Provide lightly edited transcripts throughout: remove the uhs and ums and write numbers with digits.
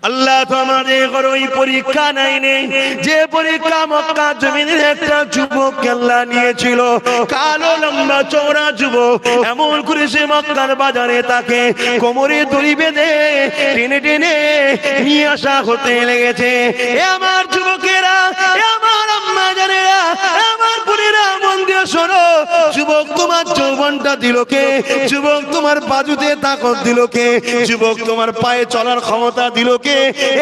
আল্লাহ তো আমাদের ওই পরীক্ষা নেই, যে পরীক্ষা মক্কা জমিনের একটা যুবক আল্লাহ নিয়েছিল, কালো লম্বা চওড়া যুবক, এমন করে সে মক্কার বাজারে তাকে কোমরে দড়ি বেঁধে টেনে টেনে নিয়ে আসা হতে লেগেছে। এ আমার যুবকেরা, এ আমার আম্মা জানেরা, আমার বোনেরা, মন দিয়ে শোনো, যুবক তোমার যৌবনটা দিল কে? যুবক তোমার বাজুতে তাকত দিল কে? যুবক তোমার পায়ে চলার ক্ষমতা দিল কে?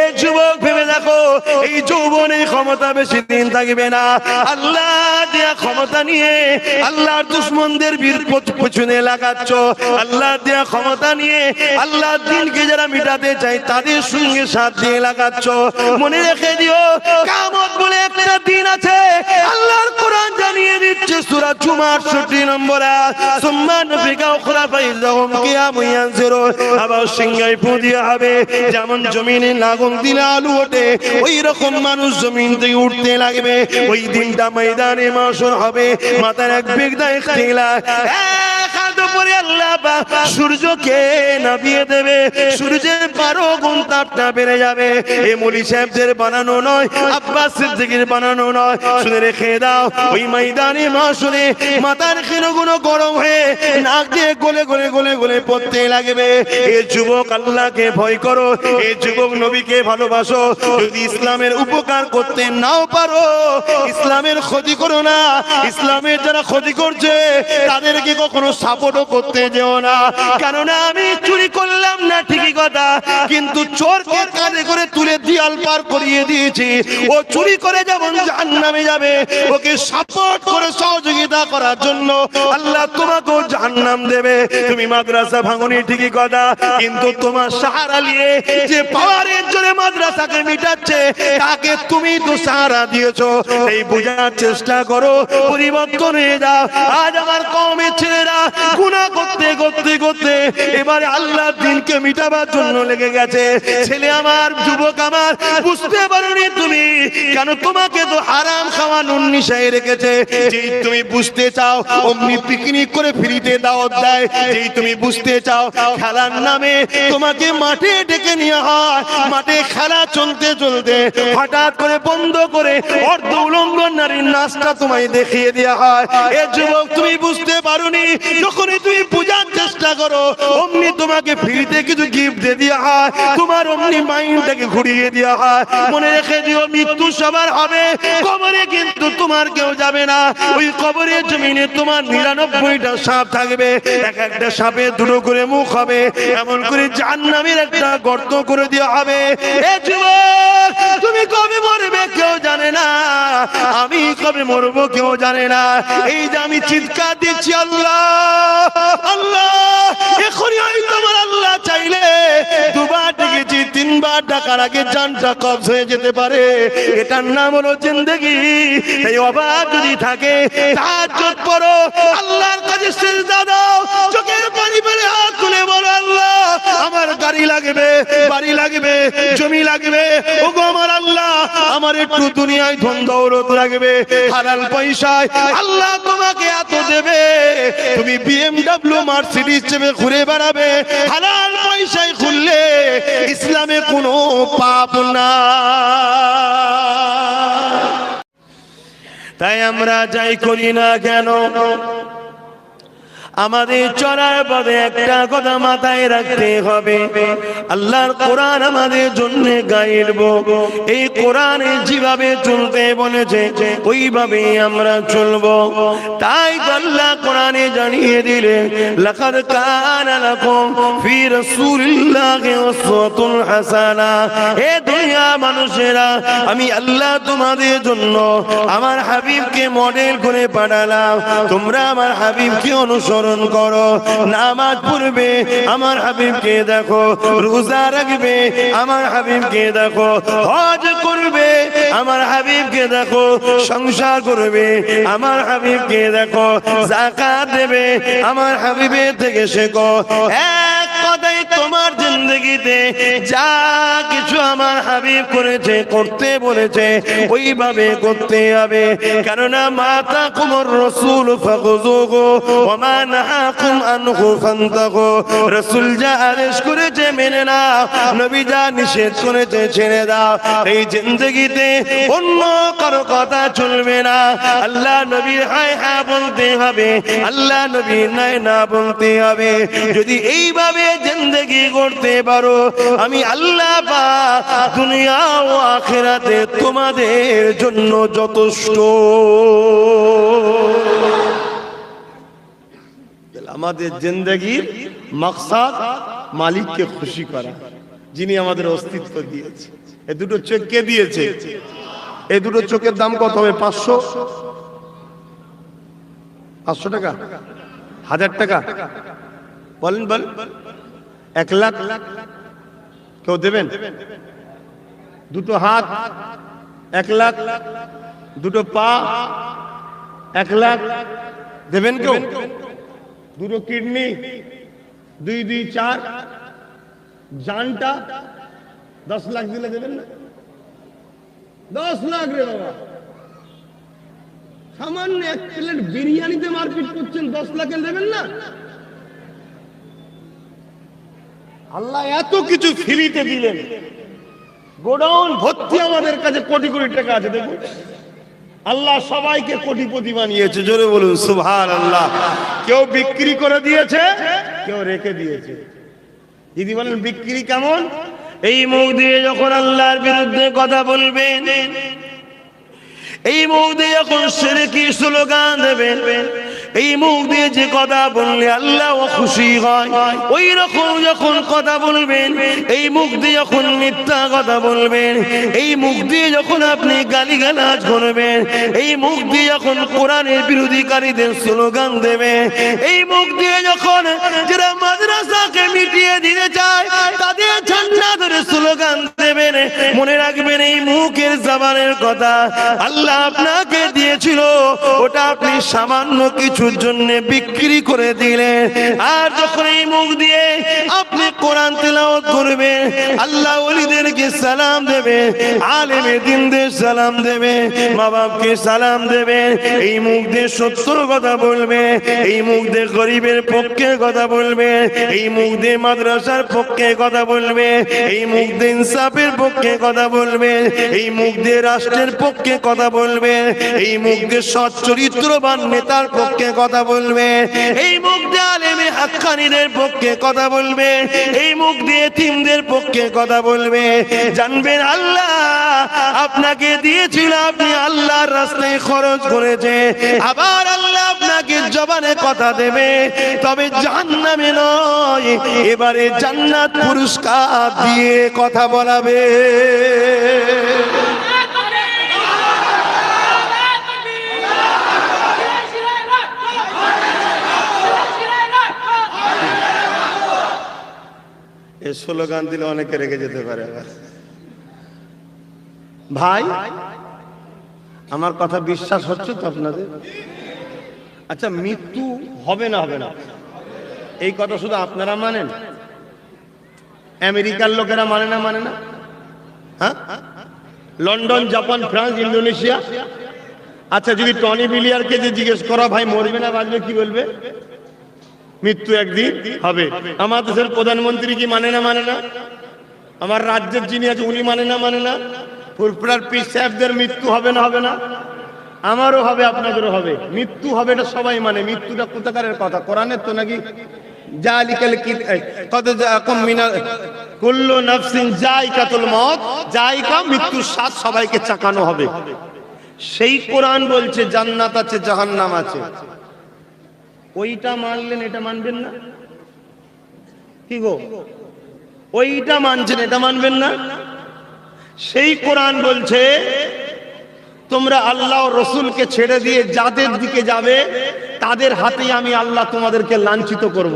এই যুবক ভেবে দেখো, এই যৌবনের ক্ষমতা বেশি দিন থাকবে না। আল্লাহ দেয়া ক্ষমতা নিয়ে আল্লাহর দুশমনদের পেছনে লাগাচ্ছ, আল্লাহ দেয়া ক্ষমতা নিয়ে আল্লাহর দিনকে যারা মিটাতে চায় তাদের সঙ্গে সাথ দিয়ে লাগাচ্ছ। মনে রেখে দিও, কিয়ামত বলে একটা দিন আছে। আল্লাহর কোরআন জানিয়ে দিচ্ছে সূরা জুমার 68 নম্বর আয়াত, সুম্মা নুফিকা উখরা ফাইযাহুম কিয়ামুন ইয়ানজিরুন। আবার সিংহায় ফু দেয়া হবে, যেমন জমিনে লাগাম দিলে আলু ওঠে, ওই রকম মানুষ জমিন থেকে উঠতে লাগবে। ওই দিনটা ময়দানে মাশর হবে, মাথার এক বিগদা ইখতিলাফ, এক হাত উপরে আল্লাহ সূর্যকে নামিয়ে দেবে, সূর্যের 12 গুণ তাপটা বেড়ে যাবে। এই মৌলী সাহেবদের বানানো নয়, আব্বাস সিদ্দিকীর বানানো নয়, শুনে রেখে দাও। ওই ময়দানে মাশরে মাথার ক্ষীণগুলো গরম হয়ে নাক দিয়ে গলে গলে গলে গলে পড়তে লাগবে। এই যুবক, আল্লাহকে ভয় করো, এই যুবক নবীকে ভালোবাসো। যদি ইসলামের উপকার করতে নাও পারো, ইসলামের ক্ষতি করো না। ইসলামের যারা ক্ষতি করছে তাদেরকে কখনো সাপোর্টও করতে যেও না। কেননা আমি চুরি করলাম না ঠিকই কথা, কিন্তু চোরকে কাঁধে করে তুলে দিয়াল পার করিয়ে দিয়েছি। ও চুরি করে যেমন জাহান্নামে যাবে, ওকে সাপোর্ট করে সহযোগিতা করার জন্য আল্লাহ তোমাকেও জাহান্নাম দেবে। তুমি মাদ্রাসা ভাঙনি ঠিকই কথা, কিন্তু তোমার সাহারা নিয়ে যে পাওয়ারের জোরে মাদ্রাসাকে মিটাচ্ছে তাকে তুমি তো সাহারা দিয়েছো। এই বোঝার চেষ্টা করো, পরিবর্তন হয়ে যাও। আজ আমার কওমের ছেলেরা গুনাহ করতে করতে করতে এবারে আল্লাহর দিনকে মিটাবার জন্য লেগে গেছে। ছেলে আমার, যুবক আমার, বুঝতে পারোনি তুমি, কেন তোমাকে তো হারাম খাওয়া নুন নিশায় রেখেছে। যেই তুমি বুঝতে চাও অমনি পিকনিক করে ফ্রিতে দাওয়াত দেয়। যেই তুমি বুঝতে চাও খেলার নামে তোমাকে মাঠে ডেকে নিয়ে হয়, মাঠে খেলা চলতে চলতে হঠাৎ করে বন্ধ করে অর্ধ উলঙ্গ নারীর নাচটা তোমায় দেখিয়ে দেওয়া হয়। এ যুবক, তুমি বুঝতে পারোনি, যখনই তুমি বোঝার চেষ্টা করো অমনি তোমাকে ফ্রিতে কিছু গিফট দিয়ে দেওয়া হয়, তোমার অমনি মাইন্ডটাকে ঘুরিয়ে দেওয়া হয়। মনে রেখে দিও, মৃত্যু সবার হবে, কবরে কিন্তু তোমার কেউ যাবে না। ওই কবরের জমিনে তোমার 99টা সাপ থাকবে, এক একটা সাপে দুটো করে মুখ হবে, এমন করে জাহান্নামের একটা গর্ত করে দেওয়া হবে। এ যুবক, তুমি কবে মরবে কেউ জানে না, আমি কবে মরবো কেউ জানে না। এই যে আমি চিৎকার দিচ্ছি আল্লাহ আল্লাহ, এখনই হয়তো আমার আল্লাহ চাইলে দুবার ডেকেছি, তিনবার ডাকার আগে জানটা কবজ হয়ে যেতে পারে। এটার নাম হলো জিন্দেগি। এই অবাক যদি থাকে তাহাজ্জুদ পড়ো, আল্লাহর কাছে সিজদা দাও, চোখের পানি ফেলে হাত তুলে বলো, আল্লাহ আমার গাড়ি লাগবে, বাড়ি লাগবে, জমি লাগবে, ওগো আমার আল্লাহ আমার একটু দুনিয়ায় ধন দৌলত লাগবে, হালাল পয়সায় আল্লাহ তোমাকে এত দেবে, তুমি BMW মার্সিডিজ চেপে ঘুরে বেড়াবে, হালাল পয়সায় খুললে ইসলামে কোনো পাপ না। তাই আমরা যাই করি না কেন, আমাদের চলার পথে একটা কথা মাথায় রাখতে হবে, আল্লাহর কোরআন আমাদের জন্য গাইড বুক। এই কোরআনে যেভাবে চলতে বলেছে ওইভাবে আমরা চলবো। তাই আল্লাহ কোরআনে জানিয়ে দিলেন, লাকাদ কানা লাকুম ফি রাসূলিল্লাহি উসওয়াতুন হাসানা। হে দুনিয়া মানুষেরা, আমি আল্লাহ তোমাদের জন্য আমার হাবিবকে মডেল করে পাঠালাম, তোমরা আমার হাবিবকে অনুসরণ করো। নামাজ পড়বে, আমার হাবিবকে দেখো, রোজা রাখবে, আমার হাবিবকে দেখো, হজ করবে, আমার হাবিবকে দেখো, সংসার করবে, আমার হাবিবকে দেখো, যাকাত দেবে, আমার হাবিবের থেকে শেখো। এক কথাই তোমার জিন্দগিতে যা কিছু আমার হাবিব করেছে, করতে বলেছে, ওইভাবে করতে হবে। কেননা মাতা কুমর রসুল ফাখুযুহু ওয়া মা নাহাকুম আনহু ফান্তাহু। রাসূল যা আদেশ করেছে মেনে নাও, নবী যা নিষেধ করেছে ছেড়ে দাও। এই জিন্দগিতে অন্য কারো কথা চলবে না। আল্লাহ নবীর হায় হ্যাঁ বলতে হবে, আল্লাহ নবীর নাই না বলতে হবে। যদি এইভাবে জিন্দগি করতে পারো, আমি আল্লাহ পাক দুনিয়া ও আখিরাতে তোমাদের জন্য যথেষ্ট। আমাদের জিন্দগির মাকসাদ মালিককে খুশি করা, যিনি আমাদের অস্তিত্ব দিয়েছে। এই দুটো চোখ কে দিয়েছে? এই দুটো চোখের দাম কত হবে? 500 টাকা, 1000 টাকা? বলেন বল। 1 লাখ কেউ দেবেন? দুটো হাত 1 লাখ, দুটো পা 1 লাখ দেবেন কেউ? দুটো কিডনি 2 2 4, জানটা 10 লাখ দিলে দেবেন না? 10 লাখ রে বাবা, সামান্য 1 প্লেট বিরিয়ানিতে মারপিট করছেন, 10 লাখে দেবেন না? আল্লাহ এত কিছু ফ্রিতে দিলেন, গোডাউন ভর্তি আমাদের কাছে কোটি কোটি টাকা আছে। দেখুন আল্লাহ সবাইকে কোটিপতি বানিয়েছে। জোরে বলুন সুবহানাল্লাহ। কেউ বিক্রি করে দিয়েছে, কেউ রেখে দিয়েছে। যদি বলেন বিক্রি কেমন? এই মুখ দিয়ে যখন আল্লাহর বিরুদ্ধে কথা বলবেন, এই মুখ দিয়ে যখন শিরকি স্লোগান দেবেন, এই মুখ দিয়ে যে কথা বললে আল্লাহ খুশি হয়, ওই রকম যখন কথা বলবেন, এই মুখ দিয়ে যখন মিথ্যা কথা বলবেন, এই মুখ দিয়ে যখন আপনি গালিগালাজ করবেন, এই মুখ দিয়ে যখন কোরআনের বিরোধীকারীদের স্লোগান দেবেন, এই মুখ দিয়ে যখন যারা মাদ্রাসাকে মিটিয়ে দিতে চায় তাদের ঝান্ডা ধরে স্লোগান দেবেন, মনে রাখবেন এই মুখের জবানের কথা আল্লাহ আপনাকে দিয়েছিল, ওটা আপনি সামান্য কিছুর জন্য বিক্রি করে দিলেন। আর যখন এই মুখ দিয়ে আপনি কোরআন তেলাওয়াত করবেন, আল্লাহ ওলিদেরকে সালাম দেবে, আলেমে দ্বীনদের সালাম দেবে, মা বাপকে সালাম দেবে, এই মুখ দিয়ে সত্যর কথা বলবে, এই মুখ দিয়ে গরিবের পক্ষে কথা বলবে, এই মুখ দিয়ে মাদ্রাসার পক্ষে কথা বলবে, এই মুখ দিয়ে ইনসাফের পক্ষে কথা বলবে, এই মুখ দিয়ে রাষ্ট্রের পক্ষে কথা বলবে, এই মুখ দিয়ে সৎ চরিত্রবান নেতার পক্ষে কথা বলবে, এই মুখ দিয়ে আলেমে হাক্কানীদের পক্ষে কথা বলবে, এই মুখ দিয়ে এতিমদের পক্ষে কথা বলবে। জানবেন আল্লাহ আপনাকে দিয়েছিল, আপনি আল্লাহর রাস্তায় খরচ করেছে, আবার আল্লাহ আপনাকে জবানে কথা দেবে, তবে জাহান্নামে নয়, এবারে জান্নাত পুরস্কার দিয়ে কথা বলাবে। এই স্লোগান দিলে অনেকে রেগে যেতে পারে। ভাই আমার কথা বিশ্বাস হচ্ছে তো আপনাদের? আচ্ছা, মৃত্যু হবে না হবে না এই কথা শুধু আপনারা মানেন? আমেরিকার লোকেরা মানে না? মানে না? হ্যাঁ, লন্ডন, জাপান, ফ্রান্স, ইন্দোনেশিয়া। আচ্ছা, যদি টনি বিলিয়ারকে যে জিজ্ঞেস করা ভাই মরবে না বাঁচবে, কি বলবে? মৃত্যু একদিন হবে। আমার দেশের প্রধানমন্ত্রী কি মানে না? মানে না? আমার রাজ্যের যিনি আছে উনি মানে না? মানে না? ফুরফুরার পীর সাহেবদের মৃত্যু হবে না? হবে না? আমারও হবে, আপনাদেরও হবে। মৃত্যু হবে, এটা সবাই মানে। মৃত্যুটা কোথাকারের কথা? কোরআনের তো নাকি? জালিকাল কদ জাআকুম মিনাল কুল্লু নাফসিন যায়কাতুল মউত, যায়কা মৃত্যুর স্বাদ সবাইকে চাকানো হবে। সেই কোরআন বলছে জান্নাত আছে, জাহান্নাম আছে। ওইটা মানলেন, এটা মানবেন না? কি গো, ওইটা মানছেন, এটা মানবেন না? সেই কোরআন বলছে তোমরা আল্লাহ ও রসুলকে ছেড়ে দিয়ে যাদের দিকে যাবে তাদের হাতেই আমি আল্লাহ তোমাদেরকে লাঞ্ছিত করব।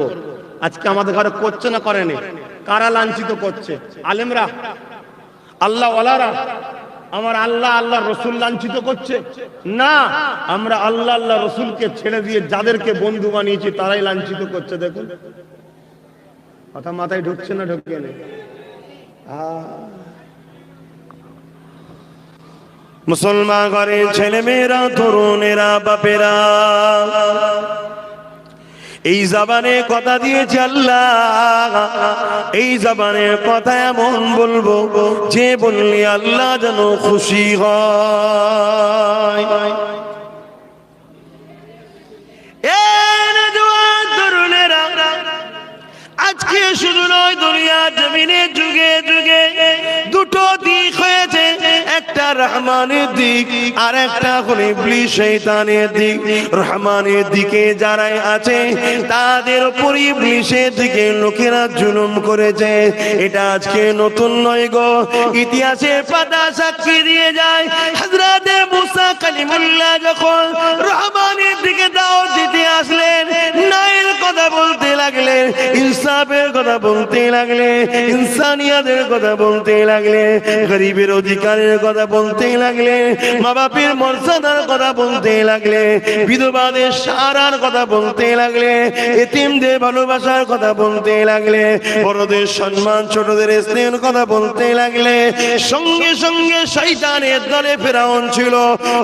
আজকে আমাদের ঘরে করছে না করেনি? কারা লাঞ্ছিত করছে? আলেমরা, আল্লাহ ওয়ালারা। আমার আল্লাহ আল্লাহ রসুল লাঞ্ছিত করছে না, আমরা আল্লাহ আল্লাহ রসুলকে ছেড়ে দিয়ে যাদেরকে বন্ধু বানিয়েছি তারাই লাঞ্ছিত করছে। দেখুন কথা মাথায় ঢুকছে না ঢুকে নেই? মুসলমান ঘরের ছেলে মেয়েরা, তরুণেরা, বাপেরা, এই জবানে কথা দিয়েছে আল্লাহ, এই জবানের কথা এমন বলবো যে বললে আল্লাহ যেন খুশি হয়। আজকে শুধু নয়, দুনিয়া জমিনে যুগে যুগে দুটো দিক হয়েছে, একটা রহমানের দিক আর একটা হলো ইবলিস শয়তানের দিক। রহমানের দিকে যারাই আছে তাদের উপর ইবলিসের দিকে লোকেরা জুলুম করেছে। এটা আজকে নতুন নয় গো, ইতিহাসের পাতা সাক্ষী দিয়ে যায়। হযরত মুসা কালিমুল্লাহ যখন রহমানের দিকে দাওয়াত দিতে আসলেন, ন্যায়ের কথা বলতে লাগলেন, ইনসাফের কথা বলতে লাগলে, ইনসানিয়াতের কথা বলতে লাগলে, গরিবের অধিকারের কথা বলতে লাগলে, মা বাপের মর্যাদার কথা বলতে লাগলে, বিধবাদের সারার কথা বলতে লাগলে, এতিমদের ভালোবাসার কথা বলতে লাগলে, বড়দের সম্মান, ছোটদের স্নেহের কথা বলতে লাগলে, সঙ্গে সঙ্গে শয়তানের দলে ফেরাউন ছিল।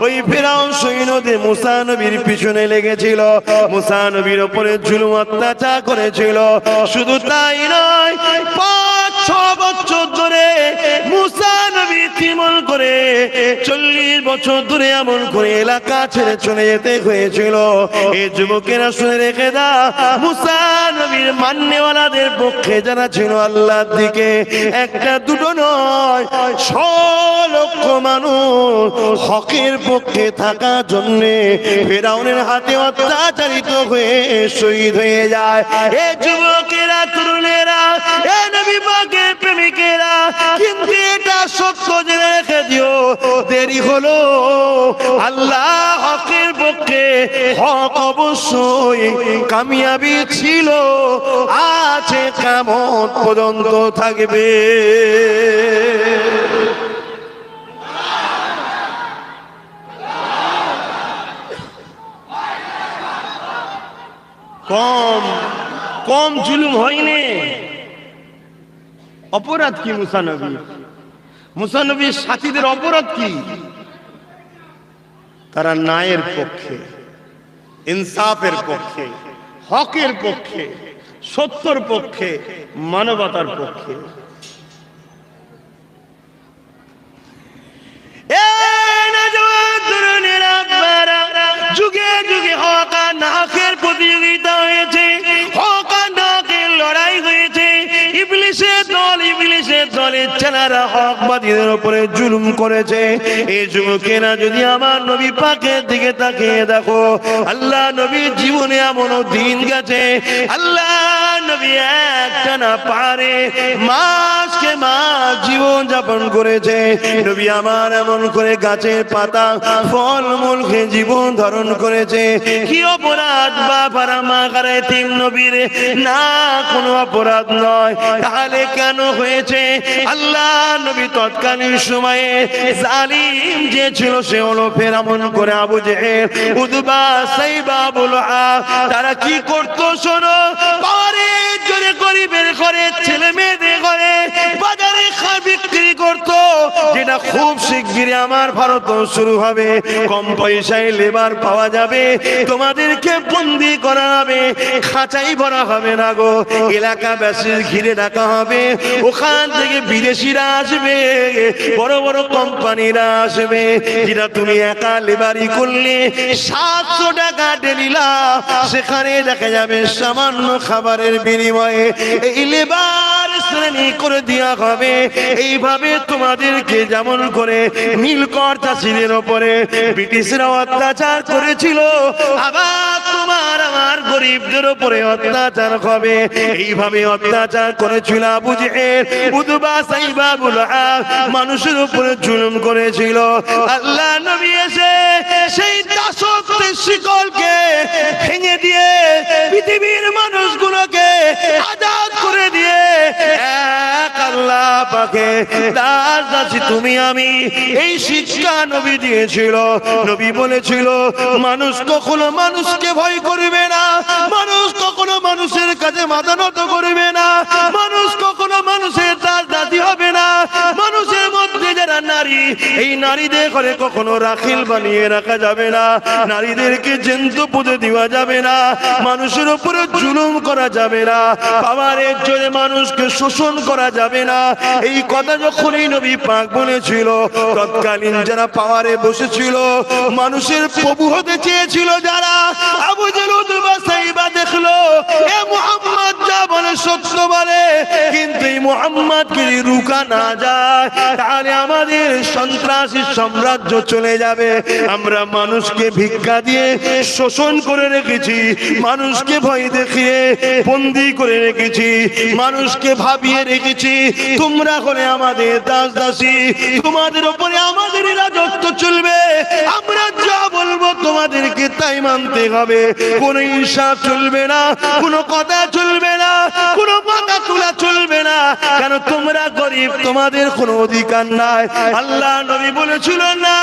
ওই ফেরাউন সৈন্যদের মুসা নবীর পিছনে লেগেছিল, মুসা নবীর উপরে জুলুম অত্যাচার করেছিল। শুধু তাই নয়, 5-6 বছর ধরে মুসা নবী তিমল করে 40 বছর ধরে এমন করে এলাকা ছেড়ে চলে যেতে হয়েছিল। এই যুবকেরা শুনে রেখে দাও, মুসা নবীর মান্যওয়ালাদের পক্ষে যারা ছিল আল্লাহর দিকে, একটা দুটো নয়, 6 লক্ষ মানুষ হকের পক্ষে থাকার জন্য ফেরাউনের হাতে অত্যাচারিত হয়ে শহীদ হয়ে যায়। এই যুবকেরা, তরুণেরা, এই নবী পাকের প্রেমিকেরা, কিন্তু এটা সত্য জেনে রেখে দিও, দেরি হলো, আল্লাহ হকের পক্ষে, হক অবশ্যই কামিয়াবি ছিল, আছে, কিয়ামত পর্যন্ত থাকবে। কম কম জুলুম হয়নি। অপরাধ কি মুসা নবী? মুসা নবীর সাথীদের অপরাধ কি? তারা ন্যায়ের পক্ষে, ইনসাফের পক্ষে, হকের পক্ষে, সত্যর পক্ষে, মানবতার পক্ষে। যুগে যুগে হক আর নাকের প্রতিযোগিতা হয়েছে, হক আর নাকের লড়াই হয়েছে। ইবলিসের দলের ছেলেরা হকবাদীদের উপরে জুলুম করেছে। এই যুবকেরা যদি আমার নবী পাকের দিকে তাকিয়ে দেখো, আল্লাহ নবীর জীবনে এমনও দিন গেছে, আল্লাহ নবী একটানা পারে মাসকে মাস জীবন যাপন করেছে। নবী আমার এমন করে গাছের পাতা, ফল মূল খেয়ে জীবন ধারণ করেছে। কি অপরাধ বাবার মা করে তিন নবীর? না, কোনো অপরাধ নয়। তাহলে কেন হয়েছে? আল্লাহ নবী তৎকালীন সময়ে জালিম যে ছিল সে হলো ফেরাউন করে আবু জেহেল, উতবা, সাইবা, বুলহা। তারা কি করতো শোনো, ঘরে জোরে গরিবের ঘরে, ছেলে মেয়েদের ঘরে বাজারে বিক্রি করতো, যেটা খুব শিগগিরই আমার ভারত শুরু হবে। কম পয়সায় লেবার পাওয়া যাবে, তোমাদেরকে বন্দি করা হবে, খাঁচাই ভরা হবে না গো, এলাকাবাসী ঘিরে রাখা হবে। ওখান থেকে বিদেশিরা আসবে, বড় বড় কোম্পানিরা আসবে, যেটা তুমি একা লেবারি করলে 700 টাকা ডেলি লাভ, সেখানে দেখা যাবে সামান্য খাবারের বিনিময়ে এই লেবার শ্রেণী করে দেওয়া হবে। এইভাবে তোমাদেরকে যেমন করে নীলকর চাষীদের উপরে ব্রিটিশরা অত্যাচার করেছিল, আবার তোমার আমার গরিবদের উপরে অত্যাচার হবে। এইভাবে অত্যাচার করেছিল আবু জেহেল, উতবা, সাইবা, বুলহা, মানুষের উপরে জুলুম করেছিল। আল্লাহ নবী এসে সেই দাসত্বের শিকলকে ভেঙে দিয়ে পৃথিবীর মানুষগুলোকে আজাদ করে দিয়ে এক আল্লাহ পাকে দাস দাসী তুমি আমি, এই শিক্ষা নবী দিয়েছিল। নবী বলেছিল মানুষ কখনো মানুষকে ভয় করবে না, মানুষ কখনো মানুষের কাছে মাথা নত করবে না, মানুষ কখনো মানুষের দাস দাসী হবে না। মানুষের মধ্যে যারা নারী, এই নারীদের ঘরে কখনো রাখিল বানিয়ে রাখা যাবে না, নারীদেরকে জন্তু পুঁতে দেওয়া যাবে না, মানুষের উপরে জুলুম করা যাবে না, পাওয়ারের জোরে মানুষকে শোষণ করা যাবে না। এই কথা যখনই নবী পাক বলেছিল, তৎকালীন যারা পাওয়ারে বসেছিল, মানুষের প্রভু হতে চেয়েছিল যারা, আবু জেহেল উতবা সাইবা দেখলো এ মুহাম্মদ যা বলে সত্য বলে, কিন্তু এই মুহাম্মদকে রুকা না যায় তাহলে আমাদের সন্ত্রাসী সাম্রাজ্য চলে যাবে। আমরা মানুষকে ভিক্ষা দিয়ে শোষণ করে রেখেছি, মানুষকে ভয় দেখিয়ে বন্দী করে রেখেছি, মানুষকে ভাবিয়ে রেখেছি তোমরা করে আমাদের দাস দাসী, তোমাদের উপরে আমাদের রাজত্ব চলবে, আমরা যা বলবো তোমাদেরকে তাই মানতে হবে, কোনো ইনসাফ চলবে না, কোনো কথা চলবে না, কোনো মাথা তোলা চলবে না, কেন তোমরা গরিব, তোমাদের কোনো অধিকার নাই। আল্লাহ নবী বলেছিল না,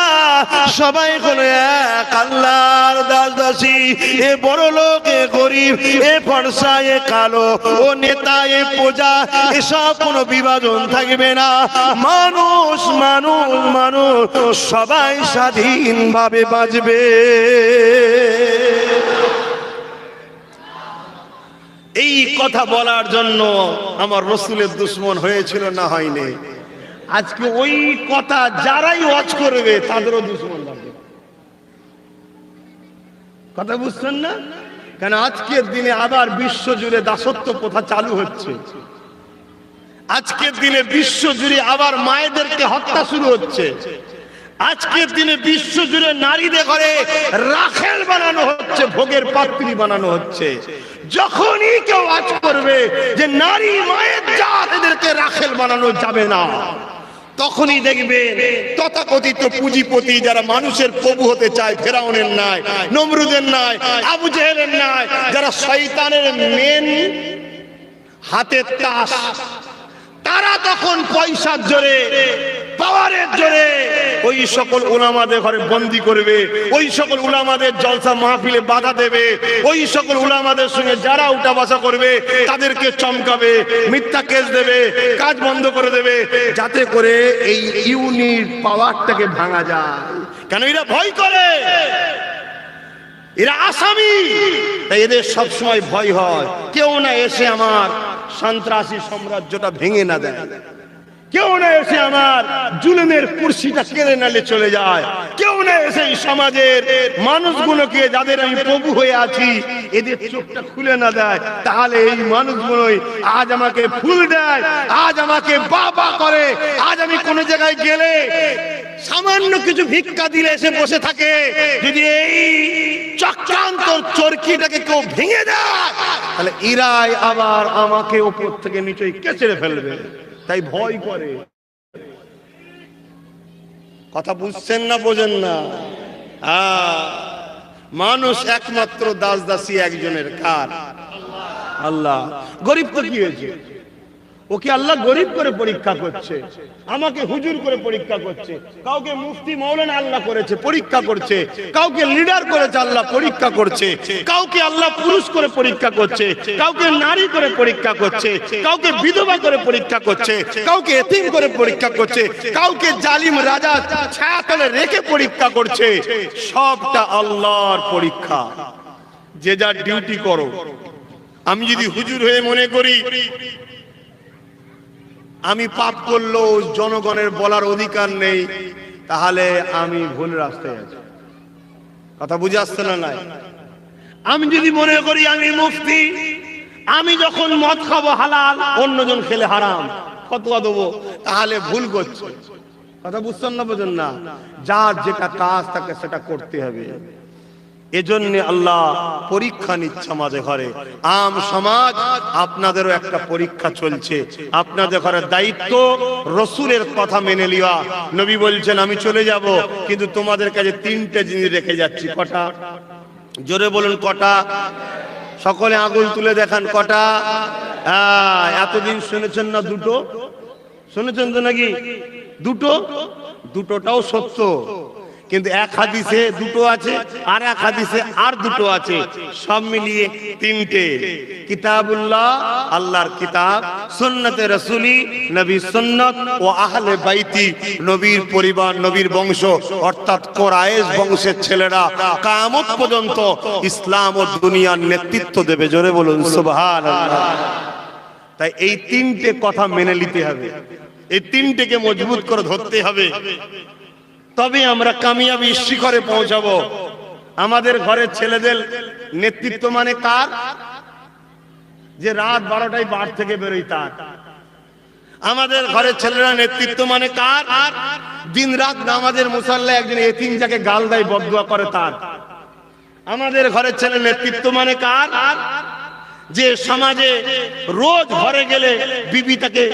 সবাই হলো এক আল্লাহর দাস দাসী, এ বড় লোক, এ গরিব, এ ফর্সা, এ কালো, ও নেতা, এ প্রজা, এসব কোনো বিভাজন থাকবে না। মানুষ মানুষ মানুষ সবাই স্বাধীনভাবে বাঁচবে। এই কথা বলার জন্য আমার রাসূলের দুশমন হয়েছিল না হয়নি? আজকে ওই কথা যারাই ওয়াজ করবে তাদেরও দুশমন লাগবে। কথা বুঝছেন না? কেন আজকের দিনে আবার বিশ্ব জুড়ে দাসত্ব প্রথা চালু হচ্ছে, আজকের দিনে বিশ্ব জুড়ে আবার মায়েদেরকে হত্যা শুরু হচ্ছে, আজকের দিনে বিশ্ব জুড়ে নারীদের ঘরে রাখেল বানানো হচ্ছে, ভোগের পাত্রী বানানো হচ্ছে। যখনই কেউ আজ করবে যে নারী মায়ের জাত, এদেরকে রাখেল বানানো যাবে না, তখনই দেখবে তথাকথিত পুঁজিপতি যারা মানুষের প্রভু হতে চায়, ফেরাউনের নাই, নমরুদের নাই, আবু জেহেলের নাই, যারা শয়তানের মেন হাতের তাস, তারা তখন পয়সার জোরে, পাওয়ারের জোরে ওই সকল উলামাদের ঘরে বন্দী করবে, ওই সকল উলামাদের জলসা মাহফিলে বাধা দেবে, ওই সকল উলামাদের সঙ্গে যারা উঠা বসা করবে তাদেরকে চমকাবে, মিথ্যা কেস দেবে, কাজ বন্ধ করে দেবে, যাতে করে এই ইউনিট পাওয়ারটাকে ভাঙা যায়। কেন এরা ভয় করে, এরা আসামি, তাই এদের সবসময় ভয় হয় কেউ না এসে আমার সন্ত্রাসী সাম্রাজ্যটা ভেঙে না দেয়, কেউ না এসে আমার জুলুমের কুরসিটা কেড়ে নালে চলে যায়, কেউ না এসে সমাজের মানুষগুলোকে যাদের আমি প্রভু হয়ে আছি এদের চোখটা খুলে না দেয়। তাহলে এই মানুষগুলোই আজ আমাকে ফুল দেয়, আজ আমাকে বাবা করে, আজ আমি কোনো জায়গায় গেলে সামান্য কিছু ভিক্ষা দিলে এসে বসে থাকে। যদি এই চক্রান্ত চরকিটাকে কেউ ভেঙে দেয় তাহলে ইরাই আবার আমাকে উপর থেকে নিচে কেচড়ে ফেলবে, তাই ভয় করে। কথা বুঝছেন না বোঝেন না? মানুষ একমাত্র দাস দাসী একজনের, কার? আল্লাহ। গরিব তো কি হয়েছে? ওকে আল্লাহ গরিব করে পরীক্ষা করছে, আমাকে হুজুর করে পরীক্ষা করছে, কাউকে মুফতি মৌলানা আল্লাহ করেছে পরীক্ষা করছে, কাউকে লিডার করেছে আল্লাহ পরীক্ষা করছে, কাউকে আল্লাহ পুরুষ করে পরীক্ষা করছে, কাউকে নারী করে পরীক্ষা করছে, কাউকে বিধবা করে পরীক্ষা করছে, কাউকে এতিম করে পরীক্ষা করছে, কাউকে জালিম রাজা ছায়াতলে রেখে পরীক্ষা করছে। সবটা আল্লাহর পরীক্ষা। যে যার ডিউটি করো। আমি যদি হুজুর হয়ে মনে করি আমি পাপ করলেও জনগণের বলার অধিকার নেই, তাহলে আমি ভুল রাস্তায় আছি। কথা বুঝে আসছে না? নাই। আমি যদি মনে করি আমি মুফতি, আমি যখন মদ খাবো হালাল, অন্যজন খেলে হারাম, ফতোয়া দেবো, তাহলে ভুল করছে। কথা বুঝছেন না বোঝেন না? যার যেটা কাজ তাকে সেটা করতে হবে। এজন্য আল্লাহ পরীক্ষা নিচ্ছে আমাদের ঘরে। আম সমাজ আপনাদেরও একটা পরীক্ষা চলছে। আপনাদের ঘরের দায়িত্ব রসুলের কথা মেনে লিয়া। নবী বলছেন আমি চলে যাব, কিন্তু তোমাদের কাছে তিনটে জিনিস রেখে যাচ্ছি। কটা? জোরে বলুন কটা? সকলে আঙুল তুলে দেখান কটা? এতদিন শুনেছেন না দুটো? শুনেছেন তো নাকি? দুটো, দুটোটাও সত্য, কিন্তু এক হাদিসে দুটো আছে আর এক হাদিসে আর দুটো আছে, সব মিলিয়ে তিনটে। কিতাবুল্লাহ আল্লাহর কিতাব, সুন্নতে রাসূলি নবী সুন্নাত ও আহলে বাইতি নবীর পরিবার নবীর বংশ অর্থাৎ কোরাইশ বংশের ছেলেরা কিয়ামত পর্যন্ত ইসলাম ও দুনিয়ার নেতৃত্ব দেবে। জোরে বলুন সুবহানাল্লাহ। তাই এই তিনটে কথা মেনে নিতে হবে, এই তিনটেকে মজবুত করে ধরতে হবে, তবে আমরা কামিয়াবি শিখরে পৌঁছাবো। আমাদের ঘরের ছেলেদের নেতৃত্ব মানে কার? যে রাত 12টায় বাড়ি থেকে বেরোয় তার। আমাদের ঘরের ছেলেরা নেতৃত্ব মানে কার? দিন রাত নামাজের মুসাল্লায় একজন এতিম যাকে গাল দেয় বদদুয়া করে তার। আমাদের ঘরের ছেলে নেতৃত্ব মানে কার? যে সমাজে রোজ ঘরে গেলে বিবি তাকে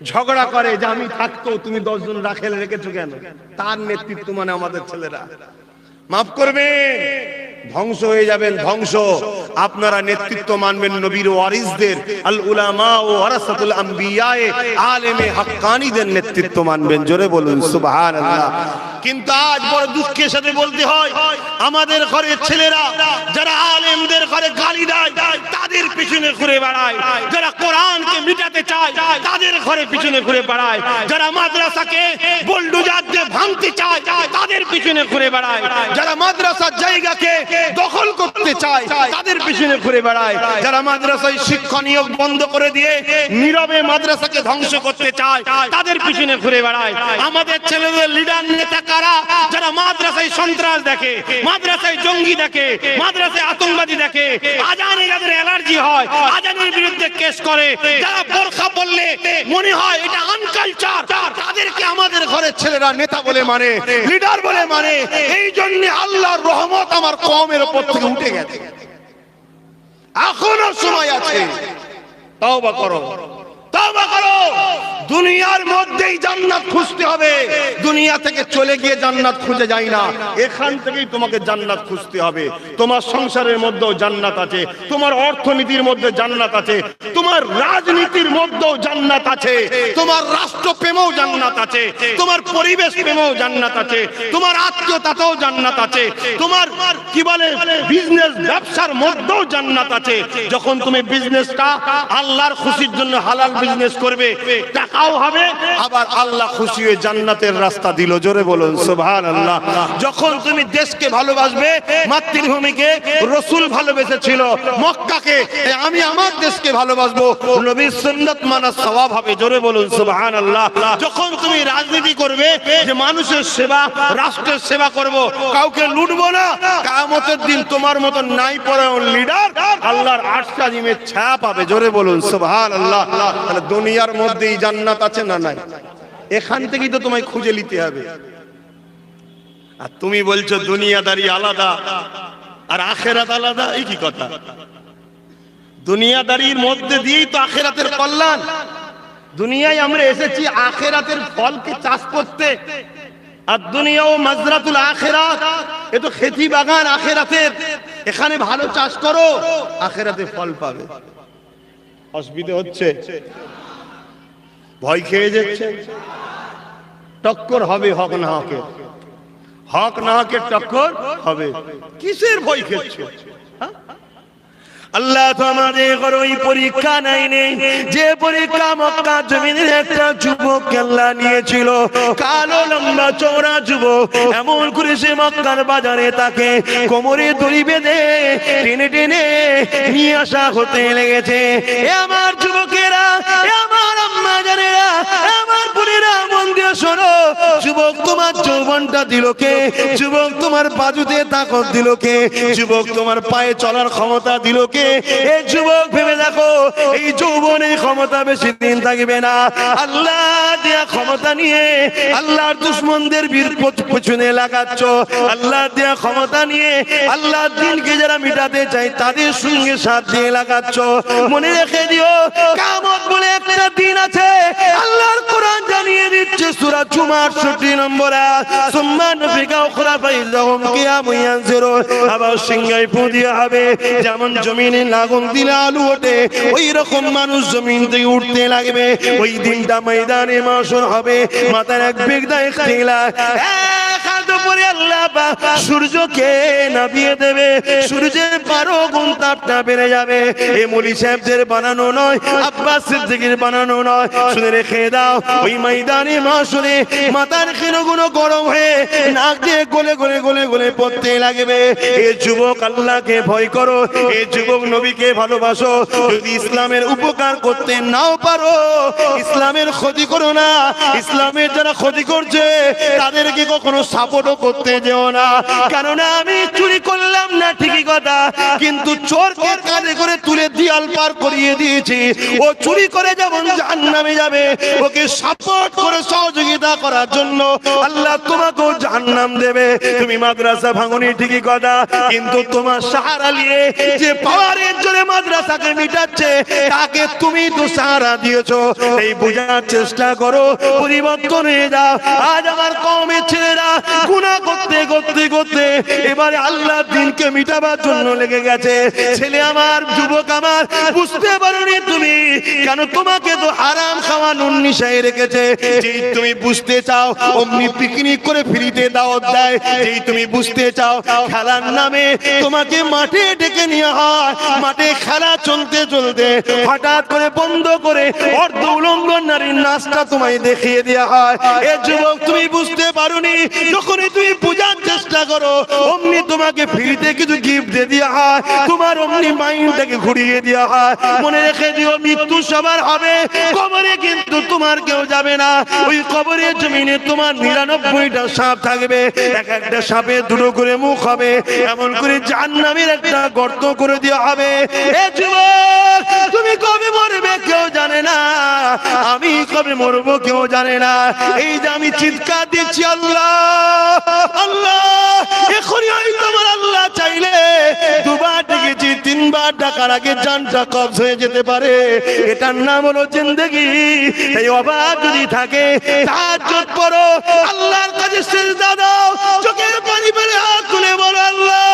ঝগড়া করে যে আমি থাকতো তুমি 10 জন রাখেল রেখেছো কেন, তার নেতৃত্ব মানে আমাদের ছেলেরা। মাফ করবে, ধ্বংস হয়ে যাবেন, ধ্বংস। আপনারা নেতৃত্ব মানবেন নবীর ওয়ারিসদের, আল উলামা ও ওয়ারাসাতুল আম্বিয়া, আলেমে হাক্কানীদের নেতৃত্ব মানবেন। জোরে বলুন সুবহানাল্লাহ। কিন্তু আজ বড় দুঃখের সাথে বলতে হয়, আমাদের ঘরের ছেলেরা যারা আলেমদের ঘরে গালি দেয় তাদের পিছনে ঘুরে বেড়ায়, যারা কোরআনকে মিটাতে চায় তাদের ঘরে পিছনে ঘুরে বেড়ায়, যারা মাদ্রাসাকে বুলডোজার দিয়ে ভাঙতে চায় তাদের পিছনে ঘুরে বেড়ায়, যারা মাদ্রাসার জায়গাকে দখল করতে চায় তাদের পিছনে ঘুরে বেড়ায়, যারা মাদ্রাসায় শিক্ষা নিয়োগ বন্ধ করে দিয়ে নীরবে মাদ্রাসাকে ধ্বংস করতে চায় তাদের পিছনে ঘুরে বেড়ায়। আমাদের ছেলেদের লিডার নেতা কারা? যারা মাদ্রাসায় সন্ত্রাস দেখে, মাদ্রাসায় জঙ্গি দেখে, মাদ্রাসায় আতঙ্কবাদী দেখে, আজানে যাদের অ্যালার্জি হয় আজানের বিরুদ্ধে কেস করে, যারা বোরখা পরলে মনে হয় এটা আনকালচার, তাদেরকে আমাদের ঘরের ছেলেরা নেতা বলে মানে, লিডার বলে মানে। এই জন্য আল্লাহর রহমত আমার কওমের উপর থেকে উঠে গেছে। এখনো সময় আছে, তওবা করো, তওবা করো। দুনিয়ার মধ্যেই জান্নাত খুঁজতে হবে, দুনিয়া থেকে চলে গিয়ে জান্নাত খুঁজে যায় না, এখান থেকেই তোমাকে জান্নাত খুঁজতে হবে। তোমার সংসারের মধ্যেও জান্নাত আছে, তোমার অর্থনীতির মধ্যে জান্নাত আছে, তোমার রাজনীতির মধ্যেও জান্নাত আছে, তোমার রাষ্ট্রপ্রেমেও জান্নাত আছে, তোমার পরিবেশ প্রেমেও জান্নাত আছে, তোমার আত্মীয়তাতেও জান্নাত আছে, তোমার কি বলে বিজনেস ব্যবসার মধ্যেও জান্নাত আছে। যখন তুমি বিজনেসটা আল্লাহর খুশির জন্য হালাল বিজনেস করবে, টাকাও হবে, আবার আল্লাহ খুশি হয়ে জান্নাতের রাস্তা দিল। জোরে বলুন সুবহানাল্লাহ। যখন তুমি দেশকে ভালোবাসবে, মাতৃভূমিকে রাসূল ভালোবেসেছিল, মক্কাকে, আমি আমার দেশকে ভালোবাসবো, নবীর সুন্নাত মানা সওয়াব হবে। জোরে বলুন সুবহানাল্লাহ। যখন তুমি রাজনীতি করবে যে মানুষের সেবা, রাষ্ট্রের সেবা করব, কাউকে লুটবো না, কিয়ামতের দিন তোমার মত নাই পরায়ণ লিডার আল্লাহর আরশ আজিমের ছায়া পাবে। জোরে বলুন সুবহানাল্লাহ। তাহলে দুনিয়ার মধ্যেই জান্নাত আছে না নাই? এখান থেকেই তো তোমায় খুঁজে নিতে হবে। আর তুমি বলছো দুনিয়াদারি আলাদা আর আখেরাত আলাদা, এই কি কথা? দুনিয়াদারির মধ্যে দিয়েই তো আখেরাতের কল্যাণ। দুনিয়ায় আমরা এসেছি আখেরাতের ফলকে চাষ করতে, আর দুনিয়াও মাজরাতুল আখিরাত, এ তো খেতি বাগান আখেরাতের। এখানে ভালো চাষ করো, আখেরাতে ফল পাবে। অসুবিধা হচ্ছে? ভয় খেয়ে যাচ্ছে? টক্কর হবে হক না হকে, হক না হকে টক্কর হবে। কিসের ভয় খেয়েছো? আল্লাহ তো আমাদের ওই পরীক্ষা নেই, যে পরীক্ষা মক্কা জমিনের একটা যুবক আল্লাহ নিয়েছিল, কালো লম্বা চওড়া যুবক, এমন করে সে মক্কার বাজারে তাকে কোমরে দড়ি বেঁধে টেনে টেনে নিয়ে আসা হতে লেগেছে। এ আমার যুবকেরা, এ আমার আম্মা জানেরা, আমার বোনেরা, মন দিয়ে শোনো। যুবক তোমার যৌবনটা দিল কে? যুবক তোমার বাজুতে তাকত দিল কে? যুবক তোমার পায়ে চলার ক্ষমতা দিল কে? এই যুবক ভেবে দেখো, এই যৌবনের ক্ষমতা বেশি দিন থাকবে না। আল্লাহ দেয়া ক্ষমতা নিয়ে আল্লাহর দুশমনদের পিছনে লাগাচ্ছ, আল্লাহ দেয়া ক্ষমতা নিয়ে আল্লাহর দ্বীনকে যারা মিটাতে চায় তাদের সঙ্গে সাথ দিয়ে লাগাচ্ছ। মনে রেখে দিও, কিয়ামত বলে একটা দিন আছে, আল্লাহর কোরআন জানিয়ে দিচ্ছে দিচ্ছে সূরা জুমার 68 নম্বর আয়াত, সুম্মা নুফিকা উখরা ফাইযাহুম কিয়ামুন ইয়ানজুরুন। আবার সিংহায় ফু দেয়া হবে, যেমন জমিনে লাগাম দিলে আলু ওঠে, ওই রকম মানুষ জমিন থেকে উঠতে লাগবে। ওই দিনটা ময়দানে মাশর হবে, মাথার এক বিগদা ইখতিলা আল্লাহ সূর্যকে নামিয়ে দেবে, সূর্যের 12 গুণ তাপটা বেড়ে যাবে। এই মৌলী সাহেবদের বানানো নয়, আব্বাস সিদ্দিকীর বানানো নয়, শুনে রেখে দাও। ওই ময়দানে মাশরে মাথার ক্ষীণগুলো গরম হয়ে নাক দিয়ে গলে গলে গলে গলে পড়তে লাগবে। এ যুবক, আল্লাহকে ভয় করো, এ যুবক নবীকে ভালোবাসো। যদি ইসলামের উপকার করতে নাও পারো, ইসলামের ক্ষতি করো না। ইসলামের যারা ক্ষতি করছে তাদেরকে কখনো সাপোর্টও করতে যেও না। কেননা আমি চুরি করলাম না ঠিকই কথা, কিন্তু চোরকে কাঁধে করে তুলে দিয়াল পার করিয়ে দিয়েছি। ও চুরি করে যেমন জাহান্নামে যাবে, ওকে সাপোর্ট করে সহযোগিতা করার জন্য আল্লাহ তোমাকেও জাহান্নাম দেবে। তুমি মাদ্রাসা ভাঙনি ঠিকই কথা, কিন্তু তোমার সাহারা নিয়ে যে পাওয়ারের জোরে মাদ্রাসাকে মিটাচ্ছে, তাকে তুমি তো সাহারা দিয়েছো। এই বোঝার চেষ্টা করো, পরিবর্তন হয়ে যাও। আজ আমার কওমের ছেলেরা গুনাহ করতে করতে করতে এবারে আল্লাহ দিনকে মিটাবার জন্য লেগে গেছে। ছেলে আমার, যুবক আমার, বুঝতে পারোনি তুমি, কেন তোমাকে তো হারাম খাওয়া নুন নিশায় রেখেছে। যেই তুমি বুঝতে চাও, অমনি পিকনিক করে ফ্রিতে দাওয়াত দেয়। যেই তুমি বুঝতে চাও, খেলার নামে তোমাকে মাঠে ডেকে নিয়ে হয়, মাঠে খেলা চলতে চলতে হঠাৎ করে বন্ধ করে অর্ধ উলঙ্গ নারীর নাচটা তোমায় দেখিয়ে দেওয়া হয়। এ যুবক, তুমি বুঝতে পারোনি, যখনই তুমি পূজার চেষ্টা করো, অমনি তোমাকে ফ্রিতে কিছু গিফট দিয়ে দেওয়া হয়, তোমার অমনি মাইন্ডটাকে ঘুরিয়ে দেওয়া হয়। মনে রেখে দিও, মৃত্যু সবার হবে, কবরে কিন্তু তোমার কেউ যাবে না। ওই কবরের জমিনে তোমার 99টা সাপ থাকবে, এক একটা সাপে 2 করে মুখ হবে, এমন করে জাহান্নামের একটা গর্ত করে দেওয়া হবে। এ যুবক, তুমি কবে মরবে কেউ জানে না, আমি কবে মরবো কেউ জানে না। এই যে আমি চিৎকার দিচ্ছি আল্লাহ আল্লাহ, এখনই হয়তো আমার আল্লাহ চাইলে 2 বার ডেকেছি, 3 বার ডাকার আগে জানটা কবজ হয়ে যেতে পারে। এটার নাম হলো জিন্দেগি। এই অবাক যদি থাকে, তাহাজ্জুদ পড়ো, আল্লাহর কাছে সিজদা দাও, চোখের পানি ফেলে হাত তুলে বলো, আল্লাহ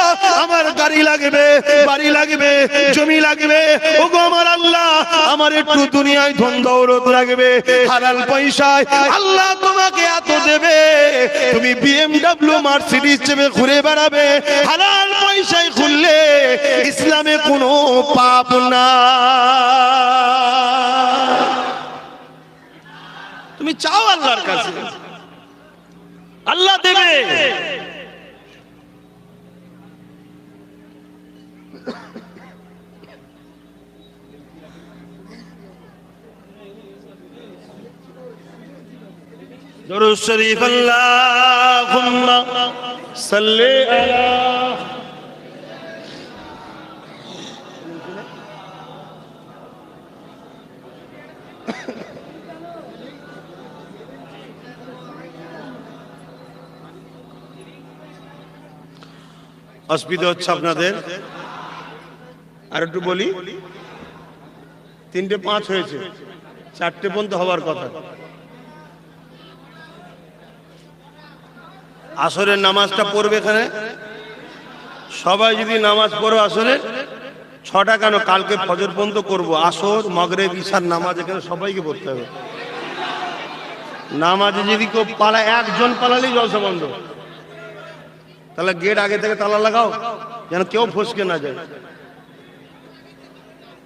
আমার গাড়ি লাগবে, বাড়ি লাগবে, জমি লাগবে, ওগো আমার আল্লাহ আমার একটু দুনিয়ায় ধন দৌলত লাগবে, হালাল পয়সায় আল্লাহ তোমাকে এত দেবে, তুমি BMW মার্সিডিজ চেপে ঘুরে বেড়াবে, হালাল পয়সায় খুললে ইসলামে কোনো পাপ না। তুমি চাও আল্লাহর কাছে, আল্লাহ দেবে। দরুদ শরীফ আল্লাহুম্মা সাল্লি আলা অসুবিধা হচ্ছে আপনাদের? আর একটু বলি, 3:05 হয়েছে, 4টে পর্যন্ত হওয়ার কথা। আসরের নামাজটা পড়বে এখানে সবাই, যদি নামাজ পড়ো আসরের 6টা কেন, কালকে ফজর পর্যন্ত করবো। আসর, মাগরিব, ইশার নামাজ এখানে সবাইকে পড়তে হবে। নামাজে যদি কেউ পালা, একজন পালালেই জলসা বন্ধ। তাহলে গেট আগে থেকে তালা লাগাও, যেন কেউ ফসকে না যায়।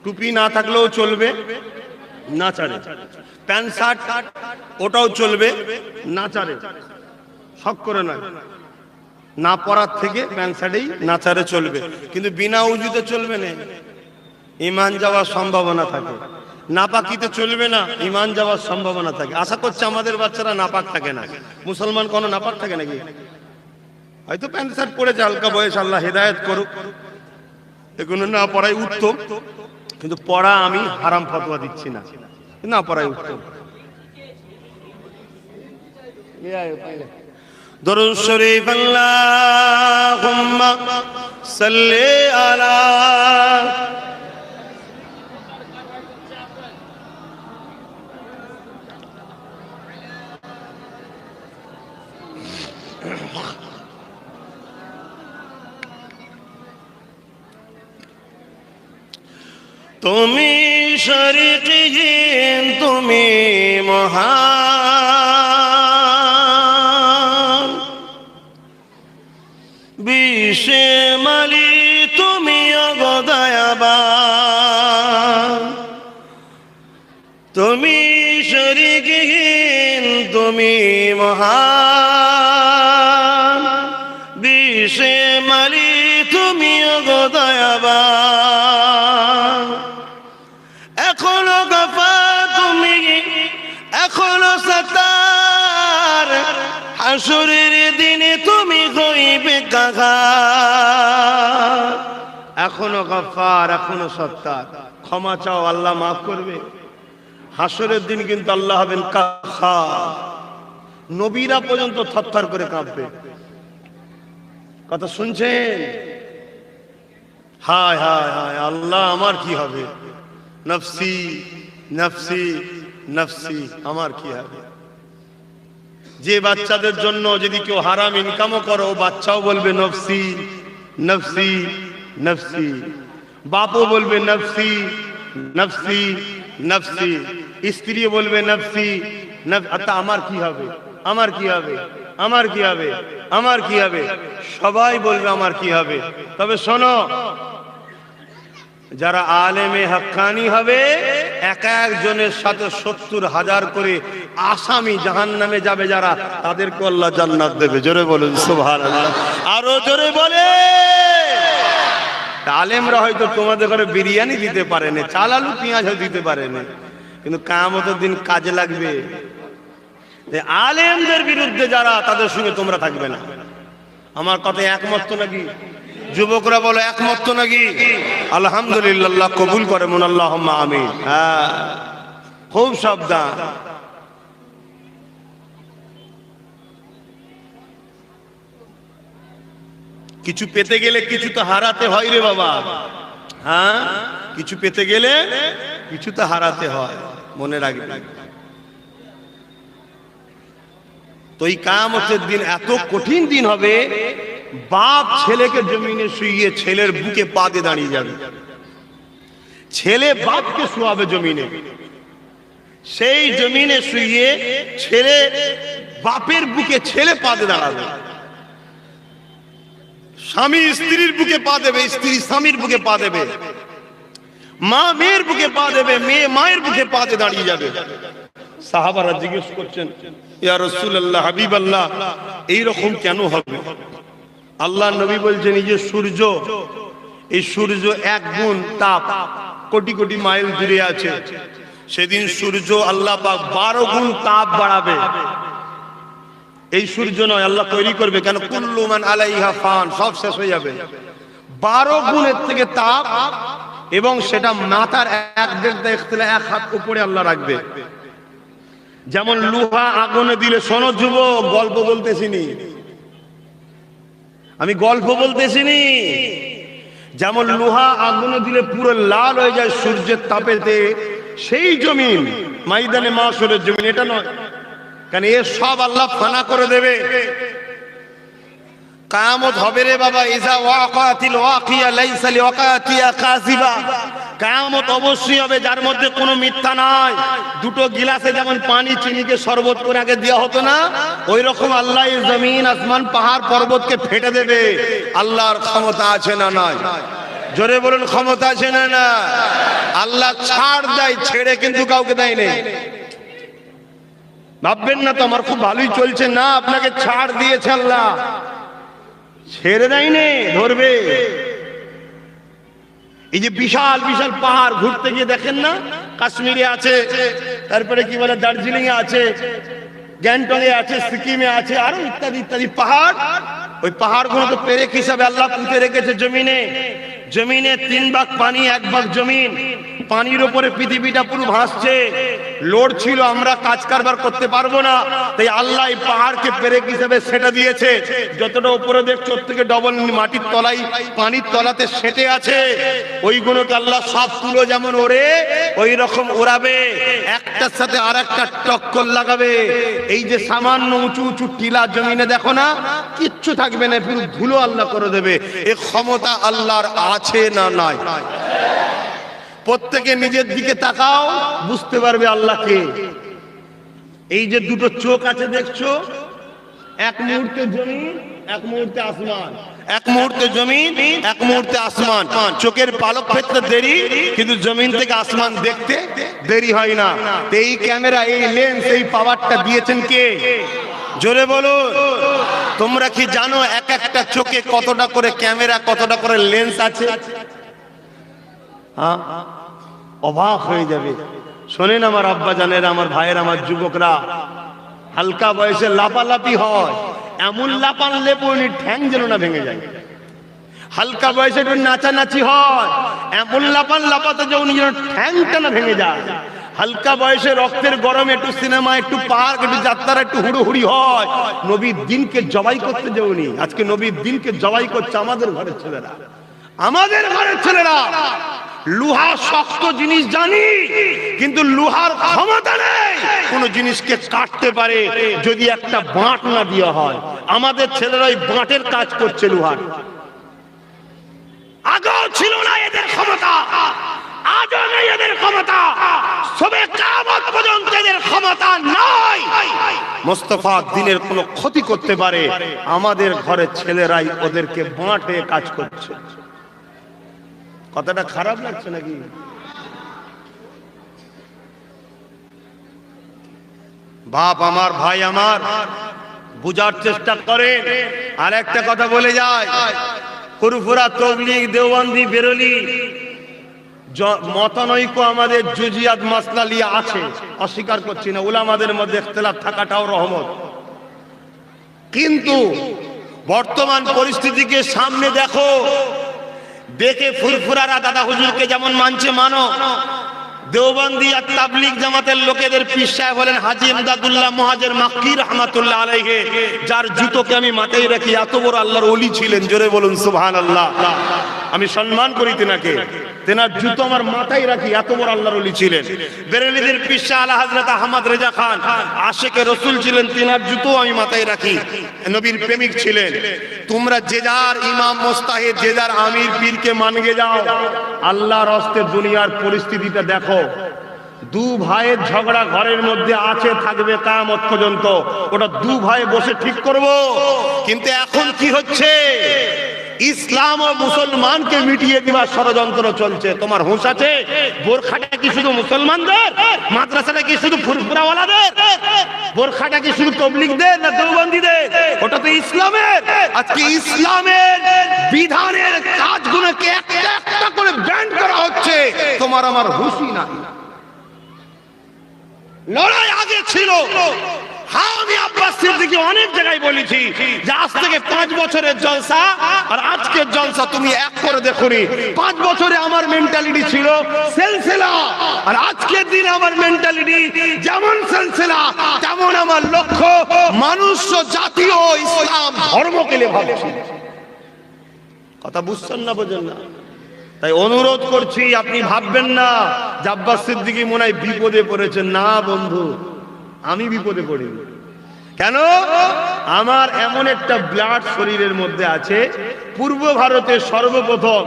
টুপি না থাকলেও চলবে, না চারে। প্যান্ট শার্ট ওটাও চলবে, না চারে, শখ করে নয়। না পরার থেকে প্যান্ট শার্টেই না চারে চলবে, কিন্তু বিনা উজুতে চলবে না, ঈমান যাওয়ার সম্ভাবনা থাকে। নাপাকিতে চলবে না, ঈমান যাওয়ার সম্ভাবনা থাকে। আশা করছি আমাদের বাচ্চারা নাপাক থাকে না। মুসলমান কোনো নাপাক থাকে নাকি? হয়তো প্যান্ট শার্ট পরেছে হালকা বয়স, আল্লাহ হেদায়েত করুক। এগুলো না পড়াই উত্তম, কিন্তু পড়া আমি হারাম ফতোয়া দিচ্ছি না, না পড়াই উত্তম। দরুদ শরীফ আল্লাহুম্মা সাল্লি আলা তুমি শরীকিন তুমি মহান, বিশ্বে মালি তুমি অগদয়াবান। তুমি শরীকিন তুমি মহান, বিশ্বে মালি তুমি অগদয়াবান। এখনো গফার তুমি, এখনো সত্তার, হাসরের দিনে তুমি হইবে কাহার। এখনো গফার, এখনো সত্তার, ক্ষমা চাও আল্লাহ মাফ করবে। হাসরের দিন কিন্তু আল্লাহ হবেন কাহার। নবীরা পর্যন্ত থরথর করে কাঁপবে। কথা শুনছেন? হায় হায় হায়, আল্লাহ আমার কি হবে, নফসি নফসি নফসি, আমার কি হবে। যে বাচ্চাদের জন্য যদি কেউ হারাম ইনকামও করো, বাচ্চাও বলবে নফসি নফসি নফসি, বাপও বলবে নফসি নফসি নফসি, স্ত্রীও বলবে নফসি নফসি। আমার কি হবে, আমার কি হবে, আমার কি হবে, আমার কি হবে, সবাই বলবে আমার কি হবে। তবে শোনো, যারা আলেমে হাক্কানি হবে, এক একজনের সাথে 70,000 করে আসামি জাহান্নামে যাবে, যারা তাদেরকে আল্লাহ জান্নাত দেবে। জোরে বলুন সুবহানাল্লাহ, আরো জোরে বলে। আলেমরা হয়তো তোমাদের ঘরে বিরিয়ানি দিতে পারে না, চাল আলু পেঁয়াজও দিতে পারে না, কিন্তু কিয়ামতের দিন কাজে লাগবে। আলেমদের বিরুদ্ধে যারা, তাদের সঙ্গে তোমরা থাকবে না। আমার কথায় একমত তো নাকি? যুবকরা বলো একমত তো নাকি? আলহামদুলিল্লাহ, কবুল করে মন, আল্লাহুম্মা আমিন। হ্যাঁ, খুব সাবধান। কিছু পেতে গেলে কিছু তো হারাতে হয় রে বাবা। হ্যাঁ, কিছু পেতে গেলে কিছু তো হারাতে হয়, মনে রাখবে। তো এই কিয়ামতের দিন এত কঠিন দিন হবে, বাপ ছেলেকে জমিনে শুইয়ে ছেলের বুকে পা দিয়ে দাঁড়িয়ে যাবে, ছেলে বাপকে শোয়াবে জমিনে, সেই জমিনে শুইয়ে ছেলে বাপের বুকে ছেলে পা দিয়ে দাঁড়াবে, স্বামী স্ত্রীর বুকে পা দেবে, স্ত্রী স্বামীর বুকে পা দেবে, মা মেয়ের বুকে পা দেবে, মেয়ে মায়ের বুকে পা দিয়ে দাঁড়িয়ে যাবে। সাহাবারা জিজ্ঞেস করছেন, ইয়া রাসূলুল্লাহ, হাবিবাল্লাহ, এইরকম কেন হবে? আল্লাহ নবী বলছেন, এই যে সূর্য, এই সূর্য এক গুণ তাপ কোটি কোটি মাইল দূরে আছে, সেদিন সূর্য আল্লাহ পাক 12 গুণ তাপ বাড়াবে। এই সূর্য নয়, আল্লাহ তৈরি করবে, কেন কুল্লু মান আলাইহা ফান, সব শেষ হয়ে যাবে। 12 গুণের থেকে তাপ, এবং সেটা মাথার এক হাত উপরে আল্লাহ রাখবে। যেমন লোহা আগুনে দিলে, শোনো যুবক, গল্প বলতেছিনি আমি, গল্প বলতেছিনি। যেমন লোহা আগুনে দিলে পুরো লাল হয়ে যায় সূর্যের তাপেতে, সেই জমিন ময়দানে মাশরের জমিন, এটা নয়, কারণ এ সব আল্লাহ ফানা করে দেবে। কিয়ামত হবে রে বাবা, ইজা ওয়াকাতিল ওয়াকিয়া লাইসা লিওয়াকাতিয়া কাযিবা। কিয়ামত অবশ্যই হবে, যার মধ্যে কোনো মিথ্যা নাই। দুটো গিলাসে যেমন পানি চিনিকে শরবত করে আগে দেওয়া হতো না, ওই রকম আল্লাহ এই জমিন আসমান পাহাড় পর্বতকে ফেটে দেবে। আল্লাহর ক্ষমতা আছে না নাই? জোরে বলুন, ক্ষমতা আছে না না? আল্লাহ ছাড় দেয়, ছেড়ে কিন্তু কাউকে দেয় না। ভাববেন না তো আমার খুব ভালোই চলছে, না, আপনাকে ছাড় দিয়েছে আল্লাহ, ছেড়ে দেয়নি, ধরবে। এই যে বিশাল বিশাল পাহাড়, ঘুরতে গিয়ে দেখেন না, কাশ্মীরে আছে, তারপরে কি বলে দার্জিলিং এ আছে, গ্যাংটক এ আছে, সিকিমে আছে, আরো ইত্যাদি ইত্যাদি পাহাড়। ওই পাহাড়গুলো তো পেরেক হিসাবে আল্লাহ পুঁতে রেখেছে জমিনে। জমিনে 3 ভাগ পানি, 1 ভাগ জমিন। পানির উপরে পৃথিবীটা পুরো ভাসছে, লোড ছিল, আমরা কাজ কারবার করতে পারবো না, তাই আল্লাহ এই পাহাড়কে পেরেক হিসেবে সেটা দিয়েছে। যতটা উপরে দেখছো ওর থেকে ডবল মাটির তলায় পানির তলাতে সেটে আছে, ওইগুলোকে আল্লাহ সব তুলো যেমন ওরে ওই রকম ওড়াবে, একটার সাথে আর একটা টক্কর লাগাবে। এই যে সামান্য উঁচু উঁচু টিলা জমিনে দেখো না, কিচ্ছু থাকবে না, পুরো ধুলো আল্লাহ করে দেবে। এই ক্ষমতা আল্লাহর আছে না নাই? প্রত্যেকে নিজের দিকে তাকাও, বুঝতে পারবে আল্লাহকে। এই যে দুটো চোখ আছে দেখছো, এক মুহূর্তে জমিন, এক মুহূর্তে আসমান, এক মুহূর্তে জমিন, এক মুহূর্তে আসমান। চোখের পালক ফেলতে দেরি, কিন্তু জমিন থেকে আসমান দেখতে দেরি হয় না। এই ক্যামেরা, এই লেন্স, এই পাওয়ারটা দিয়েছেন কে? জোরে বলো। তোমরা কি জানো এক একটা চোখে কতটা করে ক্যামেরা, কতটা করে লেন্স আছে? হ্যাঁ, অবাক হয়ে যাবে। শোনেন আমার আব্বা জানেন, আমার ভাইয়ের, আমার যুবকরা, হালকা বয়সে লাপালাপি হয়, এমন লাপান লেপনি ঠ্যাং যেন না ভেঙে যায়। হালকা বয়সে একটু নাচানাচি হয়, এমন লাপান লাপাতে যেন ঠ্যাংটা না ভেঙে যায়। হালকা বয়সে রক্তের গরমে একটু সিনেমা, একটু পার্ক, একটু যাত্রা, একটু হুড়োহুড়ি হয়। নবীর দিনকে জবাই করতে যাওনি, আজকে নবীর দিনকে জবাই করছে আমাদের ঘরের ছেলেরা, আমাদের ঘরের ছেলেরা। লোহা শক্ত জিনিস জানি, কিন্তু লোহার ক্ষমতা নেই কোন জিনিসকে কাটতে পারে যদি একটা বাঁট না দেওয়া হয়। আমাদের ছেলেরা ওই বাঁটের কাজ করছে লোহার। আগেও ছিল না এদের ক্ষমতা, আজও নেই এদের ক্ষমতা, সবে কিয়ামত পর্যন্ত এদের ক্ষমতা নাই মোস্তফা দ্বীনের কোনো ক্ষতি করতে পারে। আমাদের ঘরের ছেলেরাই ওদেরকে বাঁট হয়ে কাজ করছে। কথাটা খারাপ লাগছে নাকি? বাপ আমার, ভাই আমার, বুঝার চেষ্টা করেন। আর একটা কথা বলে যায়, ফুরফুরা, তবলিগ, দেওবন্দি, বেরলি মতানৈক্য আমাদের জুজিয়াত মাসলা নিয়ে আছে, অস্বীকার করছি না, উলামাদের মধ্যে ইখতিলাফ থাকাটাও রহমত। কিন্তু বর্তমান পরিস্থিতিকে সামনে দেখো, দেখে ফুরফুরারা দাদা হুজুরকে যেমন মানছে মানো, দেওবন্দি আর তাবলিগ জামাতের লোকেদের পীর সাহেব হলেন হাজী ইমদাদুল্লাহ মুহাজির মাক্কি রাহমাতুল্লাহ আলাইহি, যার জুতোকে আমি মাথায় রাখি। এত বড় আল্লাহর ওলি ছিলেন, জোরে বলুন সুবহানাল্লাহ। আমি সম্মান করি তেনাকে, তেনার জুতো আমার মাথায় রাখি, এত বড় আল্লাহর ওলি ছিলেন। বেরেলিদের পীর শাহ আলা হযরত আহমদ রেজা খান আশিকে রাসূল ছিলেন, তেনার জুতো আমি মাথায় রাখি, নবীর প্রেমিক ছিলেন। তোমরা যে যার ইমাম মুস্তাহিদ, যে যার আমির পীরকে মানগে যাও, আল্লাহর হস্তে দুনিয়ার পরিস্থিতিটা দেখো। দু ভাইয়ের ঝগড়া ঘরের মধ্যে আছে, থাকবে কিয়ামত পর্যন্ত, ওটা দু ভাই বসে ঠিক করব। কিন্তু এখন কি হচ্ছে, ইসলাম ও মুসলমানকে মিটিয়ে দিবার ষড়যন্ত্র চলছে। তোমার হুঁশ আছে? বোরখাটা কি শুধু মুসলমানদের? মাদ্রাসাটা কি শুধু ফুরফুরাওয়ালাদের? বোরখাটা কি শুধু তবলিগদের না দেওবন্দীদের? ওটা তো ইসলামের। আজকে ইসলামের বিধানের কাজগুলোকে একটা একটা করে ব্যান করা হচ্ছে, তোমার আমার হুঁশই না। লড়াই আগে ছিল। হ্যাঁ, আমি আব্বাস সিদ্দিকী অনেক জায়গায় বলেছি যে আজ থেকে 5 বছরের জলসা আর আজকের জলসা তুমি এক করে দেখুনি। 5 বছরে আমার মেন্টালিটি ছিল সিলসিলা, আর আজকের দিন আমার মেন্টালিটি যেমন সিলসিলা তেমন আমার লক্ষ্য মানুষ জাতীয় ইসলাম ধর্মকে নিয়ে ভাবছি। কথা বুঝছেন না, বোঝেন না? তাই অনুরোধ করছি, আপনি ভাববেন না যে আব্বাস সিদ্দিকী মনে হয় বিপদে পড়েছেন। না বন্ধু, আমি বিপদে পড়িনি। কেন? আমার এমন একটা ব্লাড শরীরের মধ্যে আছে। পূর্ব ভারতে সর্বপ্রথম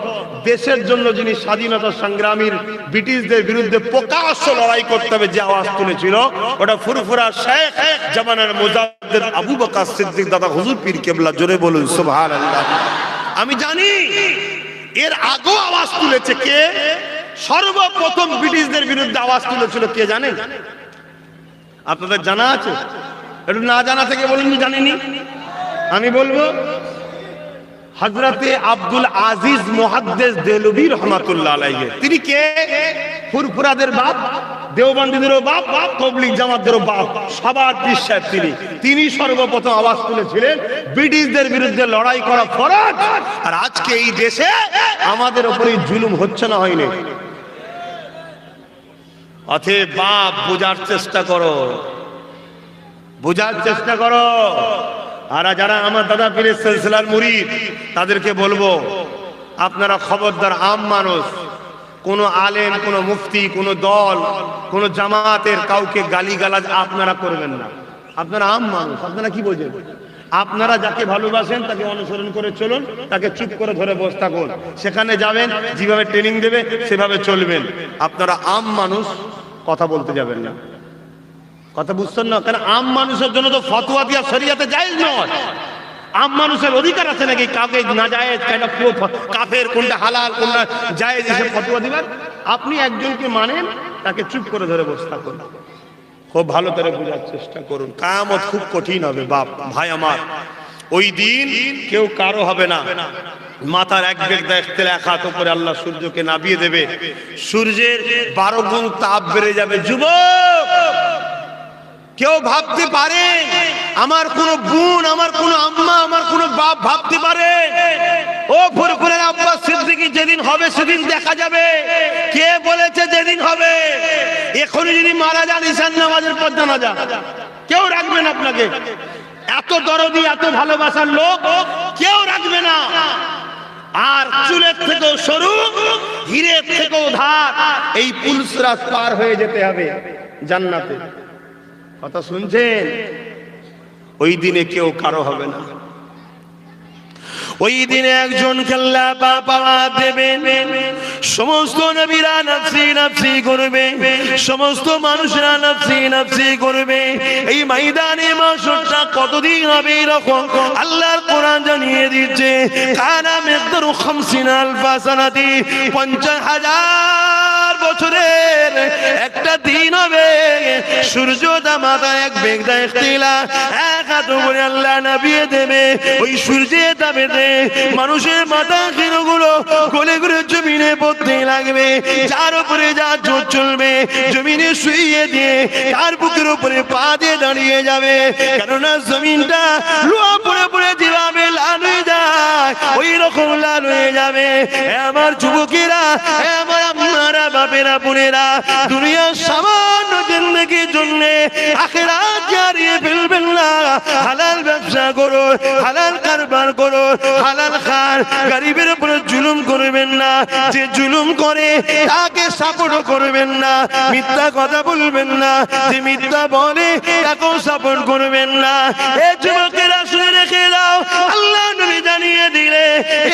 দেশের জন্য যিনি স্বাধীনতা সংগ্রামীর ব্রিটিশদের বিরুদ্ধে প্রকাশ্য লড়াই করতে হবে যে আওয়াজ তুলেছিল, ওটা ফুরফুরা শেখ জামানার মুজাদ্দিদ আবু বকর সিদ্দিক দাদা হুজুর পীর কেবলা। জোরে বলুন সুবহানাল্লাহ। আমি জানি এর আগেও আওয়াজ তুলেছে কে? সর্বপ্রথম ব্রিটিশদের বিরুদ্ধে আওয়াজ তুলেছিল কে জানেন? আপনাদের জানা আছে? একটু না জানা থেকে বলুন জানেনি। আমি বলবো হযরতে আব্দুল আজিজ মুহাদ্দিস দেলভী রাহমাতুল্লাহ আলাইহি। তিনি কে? ফুরফুরাদের বাপ, দেওবন্দীদেরও বাপ, তাবলীগ জামাতদেরও বাপ, সবার পীর সাহেব তিনি। তিনি সর্বপ্রথম আওয়াজ তুলেছিলেন ব্রিটিশদের বিরুদ্ধে লড়াই করা ফরজ। আর আজকে এই দেশে আমাদের উপরে জুলুম হচ্ছে না, হয়নি? অতএব বাপ বোঝার চেষ্টা করো, বোঝার চেষ্টা করো। আর যারা আমার দাদা পীরের সিলসিলার মুরিদ তাদেরকে বলবো, আপনারা খবরদার, আম মানুষ, কোন আলেম, কোন মুফতি, কোন দল, কোন জামাতের কাউকে গালিগালাজ আপনারা করবেন না। আপনারা আম মানুষ, আপনারা কি বোঝেন? আপনারা যাকে ভালোবাসেন তাকে অনুসরণ করে চলুন, তাকে চুপ করে ধরে বসে থাকুন। সেখানে যাবেন, যেভাবে ট্রেনিং দেবে সেভাবে চলবেন। আপনারা আম মানুষ, কথা বলতে যাবেন না। কথা বুঝছেন না? কারণ আম মানুষের জন্য তো ফতোয়া দিয়া শরিয়াতে জায়েজ নয়। আম মানুষের অধিকার আছে নাকি কাউকে নাজায়েজ, কাফের, কোনটা হালাল, কোনটা জায়েজ এসে ফতোয়া দিবেন? আপনি একজনকে মানেন, তাকে চুপ করে ধরে বসে থাকুন। খুব ভালো করে বোঝার চেষ্টা করুন। কিয়ামত খুব কঠিন হবে বাপ ভাই আমার। ওই দিন কেউ কারো হবে না। মাথার এক বেগ দেখতে এক হাত উপরে আল্লাহ সূর্যকে নামিয়ে দেবে, সূর্যের 12 গুণ তাপ বেড়ে যাবে। যুবক, কেউ ভাবতে পারে আমার কোন বোন, আমার কোন আম্মা, আমার কোন বাপ ভাবতে পারে ও ফুরফুরের আব্বা সিদ্দিকী যেদিন হবে সেদিন দেখা যাবে? কে বলেছে যেদিন হবে? এখনই যদি মারা যান ঈশান নামাজের পর জানাজা, কেউ রাখবে না আপনাকে। এত দরদি, এত ভালোবাসার লোক কেউ রাখবে না। আর চুলের থেকেও সরু, হীরের থেকেও ধার, এই পুলসরাত পার হয়ে যেতে হবে জান্নাতে। কথা শুনছেন? ওই দিনে কেউ কারো হবে না। ওই দিনে একজন আল্লাহ পাওয়া দেবেন। সমস্ত নবীরা নফসি নফসি করবে, সমস্ত মানুষরা নফসি নফসি করবে। এই ময়দানে মাশরটা কতদিন হবে এরকম আল্লাহর কোরআন জানিয়ে দিচ্ছে। কানা মিকদারু 50 আলফা সানাতি, 50,000 বছরের একটা দিন হবে। সূর্য দামাতা এক বেগ দেখতিলা, এক হাত উপরে আল্লাহ নামিয়ে দেবে। ওই সূর্যের তাপেতে মানুষের মাথা গুলো গলে গলে জমিনে পড়তে লাগবে। যার উপরে যা জোর চলবে জমিনে শুইয়ে দিয়ে তার বুকের উপরে পা দিয়ে দাঁড়িয়ে যাবে। কেননা জমিনটা লোহা পড়ে পড়ে যেভাবে লাল হয়ে যায় ওই রকম লাল হয়ে যাবে। আমার যুবকেরা, আমার আপনারা বাপেরা বোনেরা, দুনিয়ার সামান্য জিন্দেগির জন্য আখিরাত হারিয়ে ফেলবেন না। হালাল ব্যবসা করো, হালাল কারবার করো, হালাল খান। গরিবের উপরে জুলুম করবেন না। যে জুলুম করে তাকে সাপোর্ট করবেন না। মিথ্যা কথা বলবেন না। যে মিথ্যা বলে তাকেও সাপোর্ট করবেন না। এই যুবকেরা শুনে রেখে দাও, আল্লাহ নবী জানিয়ে দিলে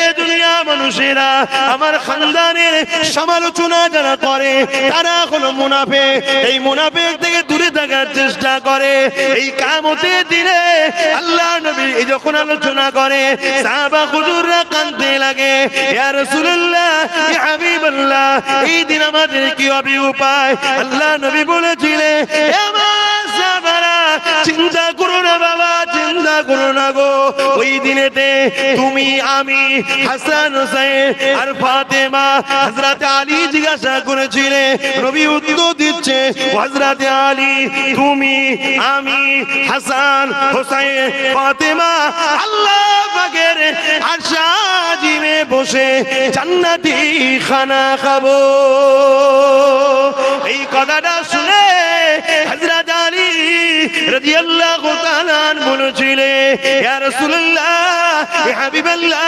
এ দুনিয়া মানুষেরা আমার খানদানের সমালোচনা যারা করে তারা হলো মুনাফিক। এই মুনাফিক থেকে দূরে থাকার চেষ্টা করে। এই কিয়ামতের দিনে আল্লাহ নবী যখন আলোচনা করে সাহাবা হুজুররা কাঁদতে লাগে, ইয়া রাসূলুল্লাহ, ইয়া হাবিবাল্লাহ, এই দিন আমাদের কি হবে উপায়? আল্লাহ নবী বলেছিলেন, আমার সাহাবারা চিন্তা করো না বাবা, চিন্তা করো না গো। ওই দিনেতে তুমি, আমি, হাসান, হোসেন আর ফাতেমা, হযরত আলী জিজ্ঞাসা করেছিলেন, নবী উত্তর দিচ্ছে, হযরত আলী, তুমি, আমি, হাসান, হোসেন, ফাতেমা আল্লাহ পাকের আরশ আজিমে বসে জান্নাতি খানা খাবো। এই কথাটা শুনে হযরত আলী রাদিয়াল্লাহু তাআলা বলেছিলেন, ইয়া রাসূলুল্লাহ, ইয়া হাবিবাল্লাহ,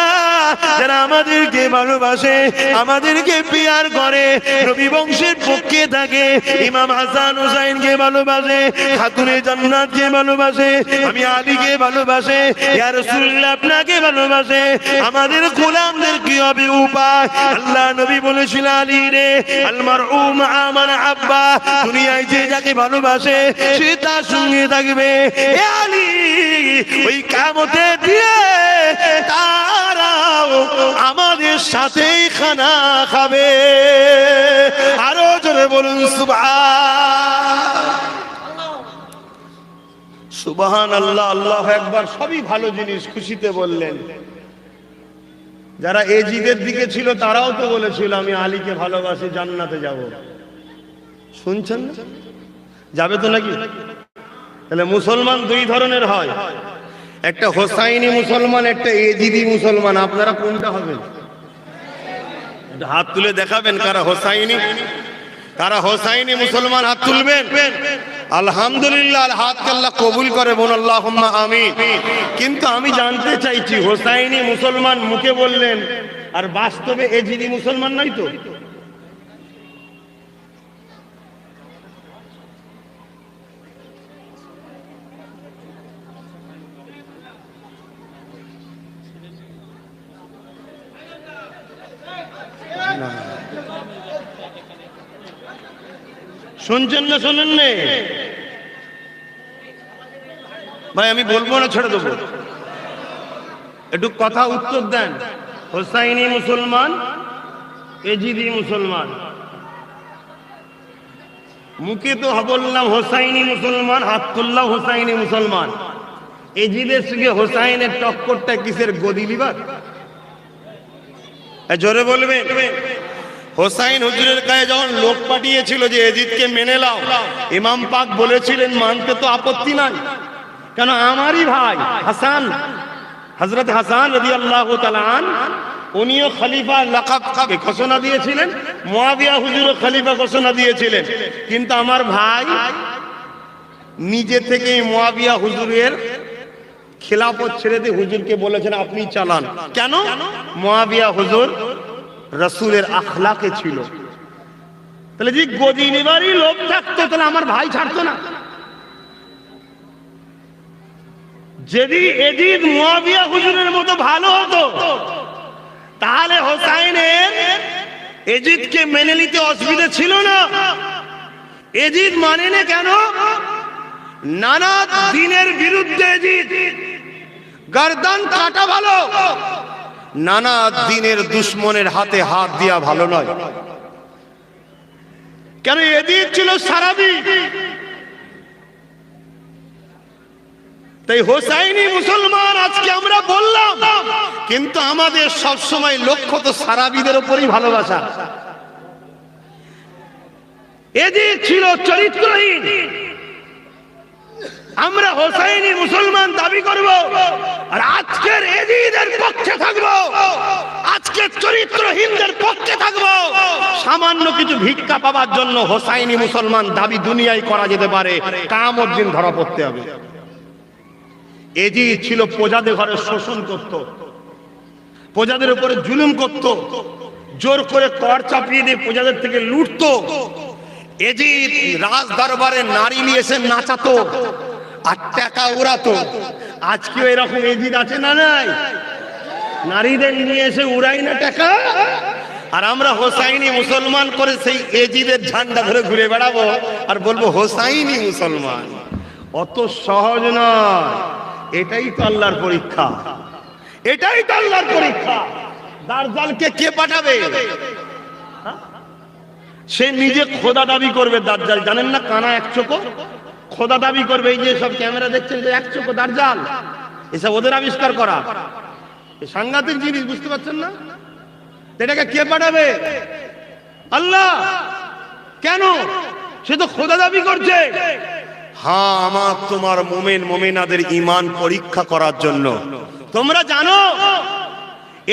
যারা আমাদেরকে ভালোবাসে, আমাদেরকে পিয়ার করে, নবী বংশের পক্ষে থাকে, ইমাম হাসান হোসেনকে ভালোবাসে, খাতুনে জান্নাতকে ভালোবাসে, আমি আলীকে ভালোবাসে, ইয়া রাসূলুল্লাহ আপনাকে ভালোবাসে, আমাদের গোলামদের কি হবে উপায়? আল্লাহ নবী বলেছিলেন, আলী রে, আল মারউ মা মান আহাব্বা, দুনিয়ায় যে যাকে ভালোবাসে সে তার সঙ্গে থাকবে। এ আলী, ওই কিয়ামতে দিয়ে তারাও আমাদের সাথেই খানা খাবে। আরো জোরে বলুন সুবহানাল্লাহ। আল্লাহু আকবার। সবই ভালো জিনিস, খুশিতে বললেন। যারা এজিদের দিকে ছিল তারাও তো বলেছিল আমি আলীকে ভালোবাসি, জান্নাতে যাব। শুনছেন না? যাবে তো নাকি? তাহলে মুসলমান দুই ধরনের হয়, একটা হোসাইনি মুসলমান, একটা এজিদি মুসলমান। আপনারা কোনটা হবেন? হাত তুলে দেখাবেন কারা হোসাইনি, তারা হোসাইনি মুসলমান হাত তুলবেন? আলহামদুলিল্লাহ, হাতকে আল্লাহ কবুল করে, বোন আল্লাহুম্মা আমিন। কিন্তু আমি জানতে চাইছি, হোসাইনি মুসলমান মুখে বললেন, আর বাস্তবে এজিদি মুসলমান নাই তো? শুনছেন না শোনেন নে ভাই? আমি বলবো না, ছেড়ে দেবো? একটু কথা উত্তর দেন। হোসাইনি মুসলমান, এজিদি মুসলমান। মুখে তো বললাম হোসাইনি মুসলমান, হাত তুললাম হোসাইনি মুসলমান। এজিদের সঙ্গে হোসাইনের টক্করটা কিসের? গদি বিবাদ? জোরে বলবে। হোসাইন হুজুরের গায়ে যখন লোক পাঠিয়েছিল যে এজিদকে মেনে নাও, ইমাম পাক বলেছিলেন মানতে তো আপত্তি নাই, কেন আমারই ভাই হাসান, হযরত হাসান রাদিয়াল্লাহু তাআলা আন, উনিও খলিফা লাকাব ঘোষণা দিয়েছিলেন, মুয়াবিয়া হুজুরও খলিফা ঘোষণা দিয়েছিলেন। কিন্তু আমার ভাই নিজে থেকে মুয়াবিয়া হুজুরের খিলাফত ছেড়ে দিয়ে হুজুরকে বলেছেন আপনি চালান। কেন? মুয়াবিয়া হুজুর রাসূলের আখলাকে ছিল। তাহলে যে গদি নিবারই লোভ থাকতো, তাহলে আমার ভাই ছাড়তো না। যদি এজিদ মুয়াবিয়া হুজুরের মতো ভালো হতো, তাহলে হোসাইনের এজিদকে মেনে নিতে অসুবিধা ছিল না। এজিদ মানে না কেন? নানা দিনের বিরুদ্ধে এজিদ, গর্দান কাটা ভালো, নানা দিনের দুশ্মনের হাতে হাত দিয়া ভালো নয়। কেন? এজিদ ছিল সারাবি। তাই হোসাইনি মুসলমান আজকে আমরা বললাম, কিন্তু আমাদের সব সময় লক্ষ্য তো সারাবিদের উপরই ভালোবাসা। এজিদ ছিল চরিত্রহীন, আমরা হোসাইনি মুসলমান দাবি করব, আর আজকের এজিদের পক্ষে থাকব, আজকে চরিত্রহীনদের পক্ষে থাকব। সামান্য কিছু ভিক্ষা পাওয়ার জন্য হোসাইনি মুসলমান দাবি দুনিয়ায় করা যেতে পারে, কিয়ামত দিন ধরা পড়তে হবে। এজিদ ছিল প্রজাদের ঘরে শোষণ করত, প্রজাদের উপরে জুলুম করত, জোর করে কর চাপিয়ে দিয়ে প্রজাদের থেকে লুটত। এজিদ রাজ দরবারে নারী নিয়ে এসে নাচাতো আর টাকা উড়াতো। আজকেও এরকম এজিদ আছে না নাই? নারীদের নিয়ে এসে উড়াই না টাকা, আর আমরা হোসাইনি মুসলমান করে সেই এজিদের ঝান্ডা ধরে ঘুরে বেড়াবো আর বলবো হোসাইনি মুসলমান। অত সহজ নয়। এটাই তো আল্লাহর পরীক্ষা, এটাই তো আল্লাহর পরীক্ষা। দাজ্জালকে কে পাঠাবে? সে নিজে খোদা দাবি করবে। দাজ্জাল জানেন না, কানা এক চোখো, খোদা দাবি করবে। এই যে সব ক্যামেরা দেখছেন, যে এক চোখো দাজ্জাল, এসব ওদের আবিষ্কার করা। এই সাংঘাতিক জিনিস, বুঝতে পারছেন না? এটাকে কে পাঠাবে? আল্লাহ। কেন? সে তো খোদা দাবি করছে। হ্যাঁ, আমার তোমার মুমিন মুমিনাদের ঈমান পরীক্ষা করার জন্য। তোমরা জানো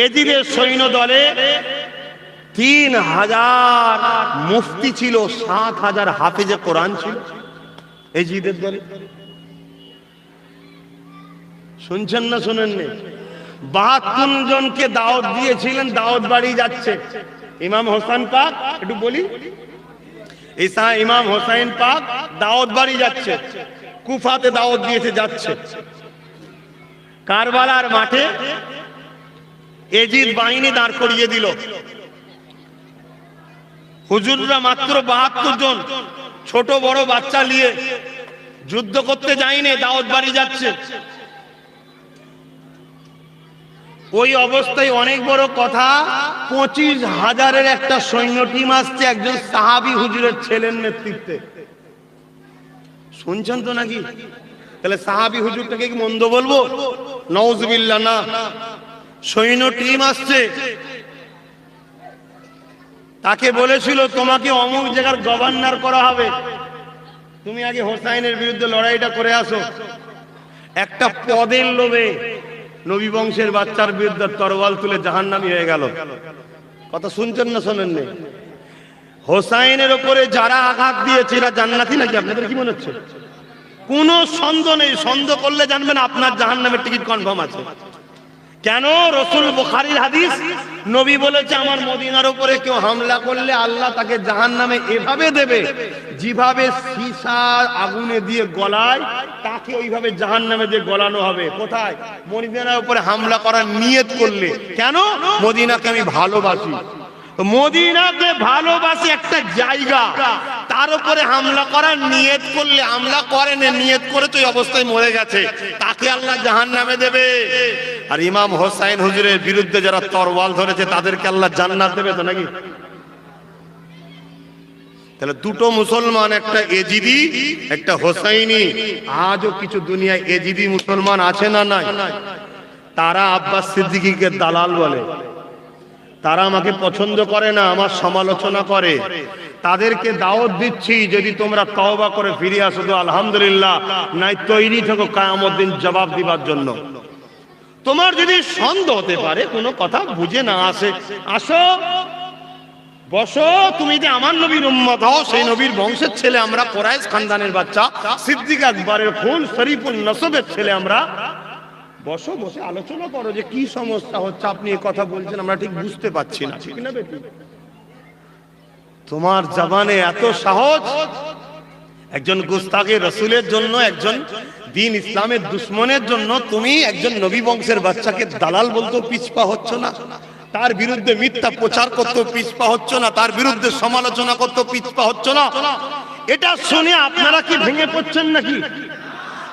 এজিদের সৈন্য দলে 3000 মুফতি ছিল, 7000 হাফেজে কোরআন ছিল এজিদের দলে। শুনছেন না শোনেননি? 72 জনকে দাওয়াত দিয়েছিলেন, দাওয়াত বাড়ি যাচ্ছে। ইমাম হোসেন পাক, একটু বলি, ঈসা ইমাম হোসেন পাক দাওয়াত বাড়ি যাচ্ছে, কুফাতে দাওয়াত দিয়েছে, যাচ্ছে। কারবালার মাঠে এজিদ বাহিনী দাঁড় করিয়ে দিল। হুজুররা মাত্র 72 জন, ছোট বড় বাচ্চা নিয়ে যুদ্ধ করতে যায়নি, দাওয়াত বাড়ি যাচ্ছে। ওই অবস্থায় অনেক বড় কথা, 25,000-এর একটা সৈন্য টিম আসছে একজন সাহাবী হুজুরের ছেলের নেতৃত্বে। শুনছেন তো নাকি? তাহলে সাহাবী হুজুরটাকে কি মন্দ বলবো? নাউজুবিল্লাহ না। সৈন্য টিম আসছে, তাকে বলেছিল তোমাকে অমুক জায়গার গভর্নর করা হবে, তুমি আগে হোসাইনের বিরুদ্ধে লড়াইটা করে আসো। একটা পদের লোভে নবী বংশের বাচ্চার বিরুদ্ধে তরোয়াল তুলে জাহান্নামী হয়ে গেল। কথা শুনছেন না শোনেননি? হোসাইনের উপরে যারা আঘাত দিয়েছে এরা জান্নাতি নাকি? আপনাদের কি মনে হচ্ছে? কোনো সন্দেহ নেই, সন্দেহ করলে জানবেন আপনার জাহান্নামের টিকিট কনফার্ম আছে। কেন? রসুল বুখারীর হাদিস, নবী বলেছে আমার মদিনার উপরে কেউ হামলা করলে আল্লাহ তাকে জাহান্নামে এভাবে দেবে যেভাবে সীসা আগুনে দিয়ে গলায়, তাকে ওইভাবে জাহান্নামে দিয়ে গলানো হবে। কোথায়? মদিনার উপরে হামলা করার নিয়ত করলে। কেন? মদিনাকে আমি ভালোবাসি, মদিনাকে ভালোবাসি একটা জায়গা, তার উপরে হামলা করার নিয়ত করলে, হামলা করেন নিয়ত করে তো এই অবস্থায় মরে গেছে, তাকে আল্লাহ জাহান্নামে দেবে। আর ইমাম হোসাইন হুজুরের বিরুদ্ধে যারা তরওয়াল ধরেছে তাদেরকে আল্লাহ জান্নাত দেবে তো নাকি? তাহলে দুটো মুসলমান, একটা এজিদি একটা হোসাইনি। আজও কিছু দুনিয়ায় এজিদি মুসলমান আছে না নাই? তারা আব্বাস সিদ্দিকীকে দালাল বলে, তারা আমাকে পছন্দ করে না, আমার সমালোচনা করে। তাদেরকে দাওয়াত দিচ্ছি, যদি তোমরা তওবা করে ফিরে আসো তো আলহামদুলিল্লাহ, নাই তৈরি থেকো কিয়ামত দিন জবাব দিবার জন্য। তোমার যদি সন্দেহ হতে পারে, কোনো কথা বুঝে না আসে, আসো বসো। তুমি যে আমার নবীর উম্মত হও, সেই নবীর বংশের ছেলে আমরা, কুরাইশ খানদানের বাচ্চা, সিদ্দিক আকবরের খুন, শরীফুল নসবের ছেলে আমরা। বসো, বসে আলোচনা করো যে কি সমস্যা হচ্ছে, আপনি এই কথা বলছেন আমরা ঠিক বুঝতে পারছি না, ঠিক না বেটি? তোমার জবানে এত সাহস, একজন গুস্তাখে রসুলের জন্য, একজন দিন ইসলামের দুশ্মনের জন্য তুমি একজন নবী বংশের বাচ্চাকে দালাল বলতে পিছপা হচ্ছ না? তার বিরুদ্ধে মিথ্যা প্রচার করতে পিছপা হচ্ছ না? তার বিরুদ্ধে সমালোচনা করতে পিছপা হচ্ছ না? এটা শুনে আপনারা কি ভেঙে পড়ছেন নাকি?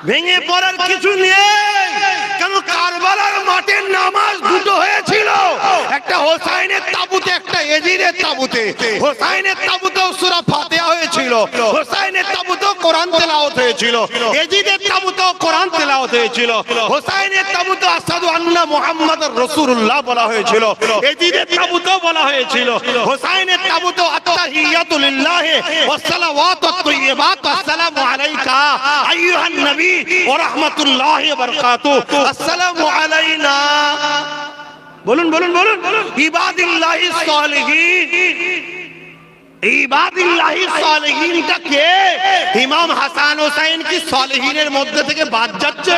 ভেঙে পড়ার কিছু নেই। কেন? কারবালার মাঠে নামাজ দুটো হয়েছিল, একটা হোসাইনের তাবুতে, একটা এজিদের তাবুতে। হোসাইনের তাবুতেও সূরা ফাতিহা হয়েছিল, হোসাইনের তাবুতেও কোরআন তেলাওয়াত হয়েছিল, এজিদের তাবুতেও কোরআন তেলাওয়াত হয়েছিল। হোসাইনের তাবুতে আশহাদু আন্না মুহাম্মাদুর রাসূলুল্লাহ বলা হয়েছিল, এজিদের তাবুতেও বলা হয়েছিল। হোসাইনের তাবুতেও আত্তাহিয়াতু লিল্লাহি ওয়াস সালাওয়াতু আত-তাইয়্যিবাতু আসসালামু আলাইকা আইয়ুহান নবী ওয়া রাহমাতুল্লাহি ওয়া বারাকাতুহু, আসসালামু আলাইনা। বলুন বলুন বলুন, ইবাদিল্লাহিস সালিহিন। ইবাদিল্লাহিস সালিহিনটা কে? ইমাম হাসান হোসেন কি সালিহিনের মধ্যে থেকে বাদ যাচ্ছে?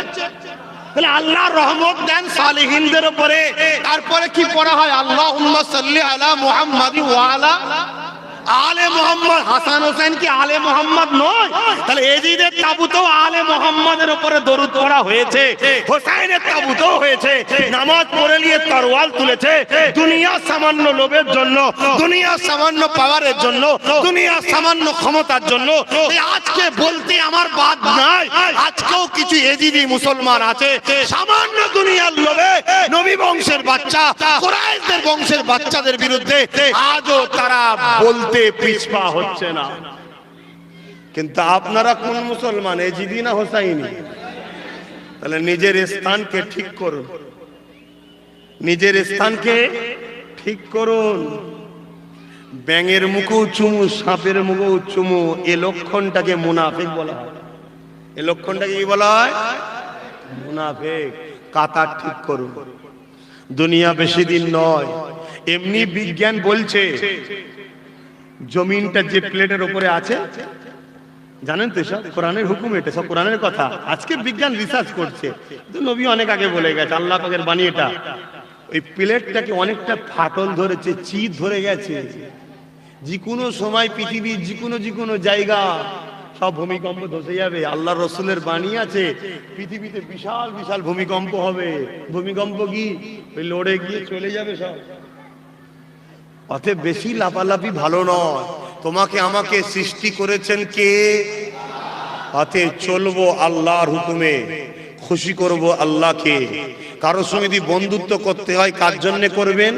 তাহলে আল্লাহ রহমত দেন সালিহিনদের উপরে, তারপরে কি পড়া হয়? আল্লাহুম্মা সাল্লি আলা মুহাম্মাদি ওয়া আলা আলে মোহাম্মদ। হাসান হোসেন কি আলে মোহাম্মদ নয়? তাহলে এজিদের তাবুতেও আলে মোহাম্মদের উপরে দরুদ পড়া হয়েছে, হোসাইনের তাবুতেও হয়েছে। নামাজ পড়ে নিয়ে তরওয়াল তুলেছে দুনিয়া সামান্য লোভের জন্য, দুনিয়া সামান্য পাওয়ারের জন্য, দুনিয়া সামান্য ক্ষমতার জন্য। আজকে বলতে আমার বাদ নাই, আজকেও কিছু এজিদি মুসলমান আছে সামান্য দুনিয়ার লোভে নবী বংশের বাচ্চা, কুরাইশদের বংশের বাচ্চাদের বিরুদ্ধে আজও তারা বলতে পিছপা হচ্ছে না। কিন্তু আপনারা কোন মুসলমান, এজিদি না হোসাইনি? তাহলে নিজের স্থানকে ঠিক করুন, নিজের স্থানকে ঠিক করুন। ব্যাঙের মুখেও চুমু, সাপের মুখেও চুমু, এ লক্ষণটাকে মুনাফিক বলা হয়। এ লক্ষণটাকে কি বলা হয়? মুনাফিক। কাতার ঠিক করুন। দুনিয়া বেশি দিন নয়। এমনি বিজ্ঞান বলছে জমিনটা যে প্লেটের উপরে আছে, জানেন তো সব কোরআনের হুকুম, এটা সব কোরআনের কথা। আজকে বিজ্ঞান রিসার্চ করছে, নবী অনেক আগে বলে গেছে, আল্লাহ পাকের বাণী এটা। ওই প্লেটটাকে অনেকটা ফাটল ধরেছে, চিত ধরে গেছে। যে কোনো সময় পৃথিবীর যে কোনো জায়গা সব ভূমিকম্প ধসে যাবে। আল্লাহ রসুলের বাণী আছে, পৃথিবীতে বিশাল বিশাল ভূমিকম্প হবে। ভূমিকম্প কি ওই লড়ে গিয়ে চলে যাবে সব। অতএব বেশি লাফালাফি ভালো নয়। তোমাকে আমাকে সৃষ্টি করেছেন কে? অতএব চলবো আল্লাহর হুকুমে, খুশি করব আল্লাহকে। কারোর সঙ্গে যদি বন্ধুত্ব করতে হয় কার জন্য করবেন?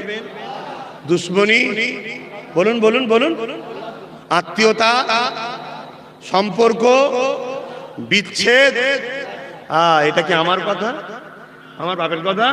দুশ্মনী? বলুন বলুন বলুন। আত্মীয়তা, সম্পর্ক, বিচ্ছেদ, এটা কি আমার কথা? আমার বাপের কথা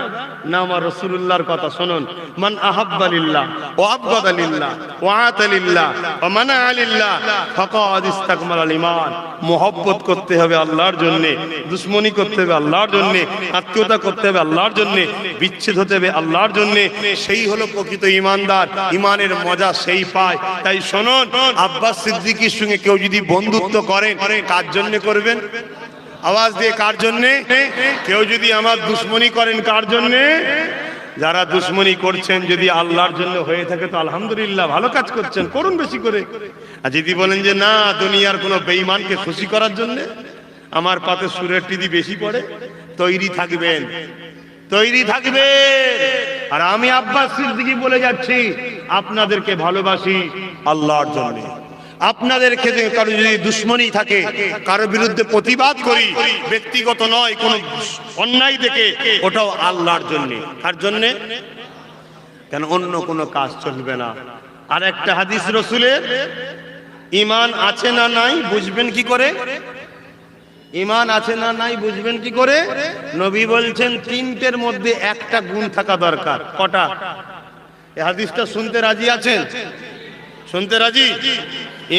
না, আমার রাসূলুল্লাহর কথা শুনুন। মান আহাব্বা লিল্লাহ ওয়া আবগাদা লিল্লাহ ওয়া আতা লিল্লাহ ওয়া মানা লিল্লাহ ফাকাদ ইসতাকমালাল ঈমান। মুহাব্বত করতে হবে আল্লাহর জন্য, দুশমনি করতে হবে আল্লাহর জন্য, আত্মীয়তা করতে হবে আল্লাহর জন্য, বিচ্ছেদ হতে হবে আল্লাহর জন্য, সেই হলো প্রকৃত ঈমানদার। ঈমানের মজা সেই পায়। তাই শুনুন, আব্বাস সিদ্দিকীর সঙ্গে কেউ যদি বন্ধুত্ব করেন, কার জন্য করবেন? আওয়াজ দিয়ে কার জন্যে? কেউ যদি আমার দুশ্মনী করেন, কার জন্যে? যারা দুশ্মনী করছেন যদি আল্লাহর জন্য হয়ে থাকে তো আলহামদুলিল্লাহ, ভালো কাজ করছেন, করুন বেশি করে। আর যদি বলেন যে না, দুনিয়ার কোনো বেঈমানকে খুশি করার জন্য আমার পাতে সুরের টিদি বেশি পড়ে, তৈরি থাকবেন, তৈরি থাকবেন। আর আমি আব্বাস সিদ্দিকী বলে যাচ্ছি, আপনাদেরকে ভালোবাসি আল্লাহর জন্য। আপনাদের ক্ষেত্রে কারো যদি দুশ্মনী থাকে, কারো বিরুদ্ধে প্রতিবাদ করি, ব্যক্তিগত নয়, কোন অন্যায় দেখে, ওটাও আল্লাহর জন্য। কার জন্য? কেন অন্য কোনো কাজ চলবে না। আর একটা হাদিস রাসূলের, ঈমান আছে না নাই বুঝবেন কি করে? ঈমান আছে না নাই বুঝবেন কি করে? নবী বলছেন তিনটের মধ্যে একটা গুণ থাকা দরকার। কটা? এই হাদিসটা শুনতে রাজি আছেন? শুনতে রাজি?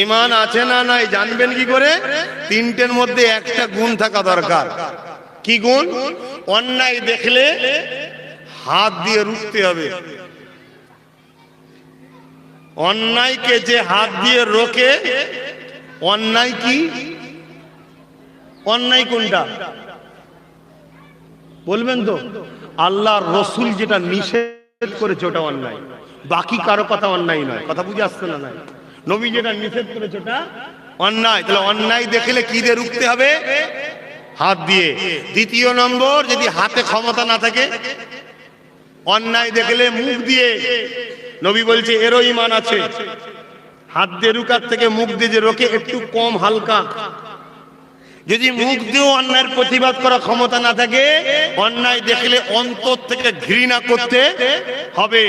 ঈমান আছে না নাই জানবেন কি করে? তিনটের মধ্যে একটা গুণ থাকা দরকার। কি গুণ? অন্যায় দেখলে হাত দিয়ে রুখতে হবে। অন্যায়কে যে হাত দিয়ে রোকে, অন্যায় কি? অন্যায় কোনটা বলবেন তো? আল্লাহর রাসূল যেটা নিষেধ করেছে ওটা অন্যায়, বাকি কারো কথা অন্যায় নয়। কথা বুঝে আসছে না? নাই, নবী যেটা নিষেধ করেছে ওটা অন্যায়। তাহলে অন্যায় দেখলে কি দিয়ে রুখতে হবে? হাত দিয়ে। দ্বিতীয় নম্বর, যদি হাতে ক্ষমতা না থাকে, অন্যায় দেখলে মুখ দিয়ে। নবী বলছে এরও ঈমান আছে। হাত দিয়ে রুকার থেকে মুখ দিয়ে যে রোকে একটু কম, হালকা। যদি মুখ দিয়েও অন্যায়ের প্রতিবাদ করার ক্ষমতা না থাকে, অন্যায় দেখলে অন্তর থেকে ঘৃণা করতে হবে।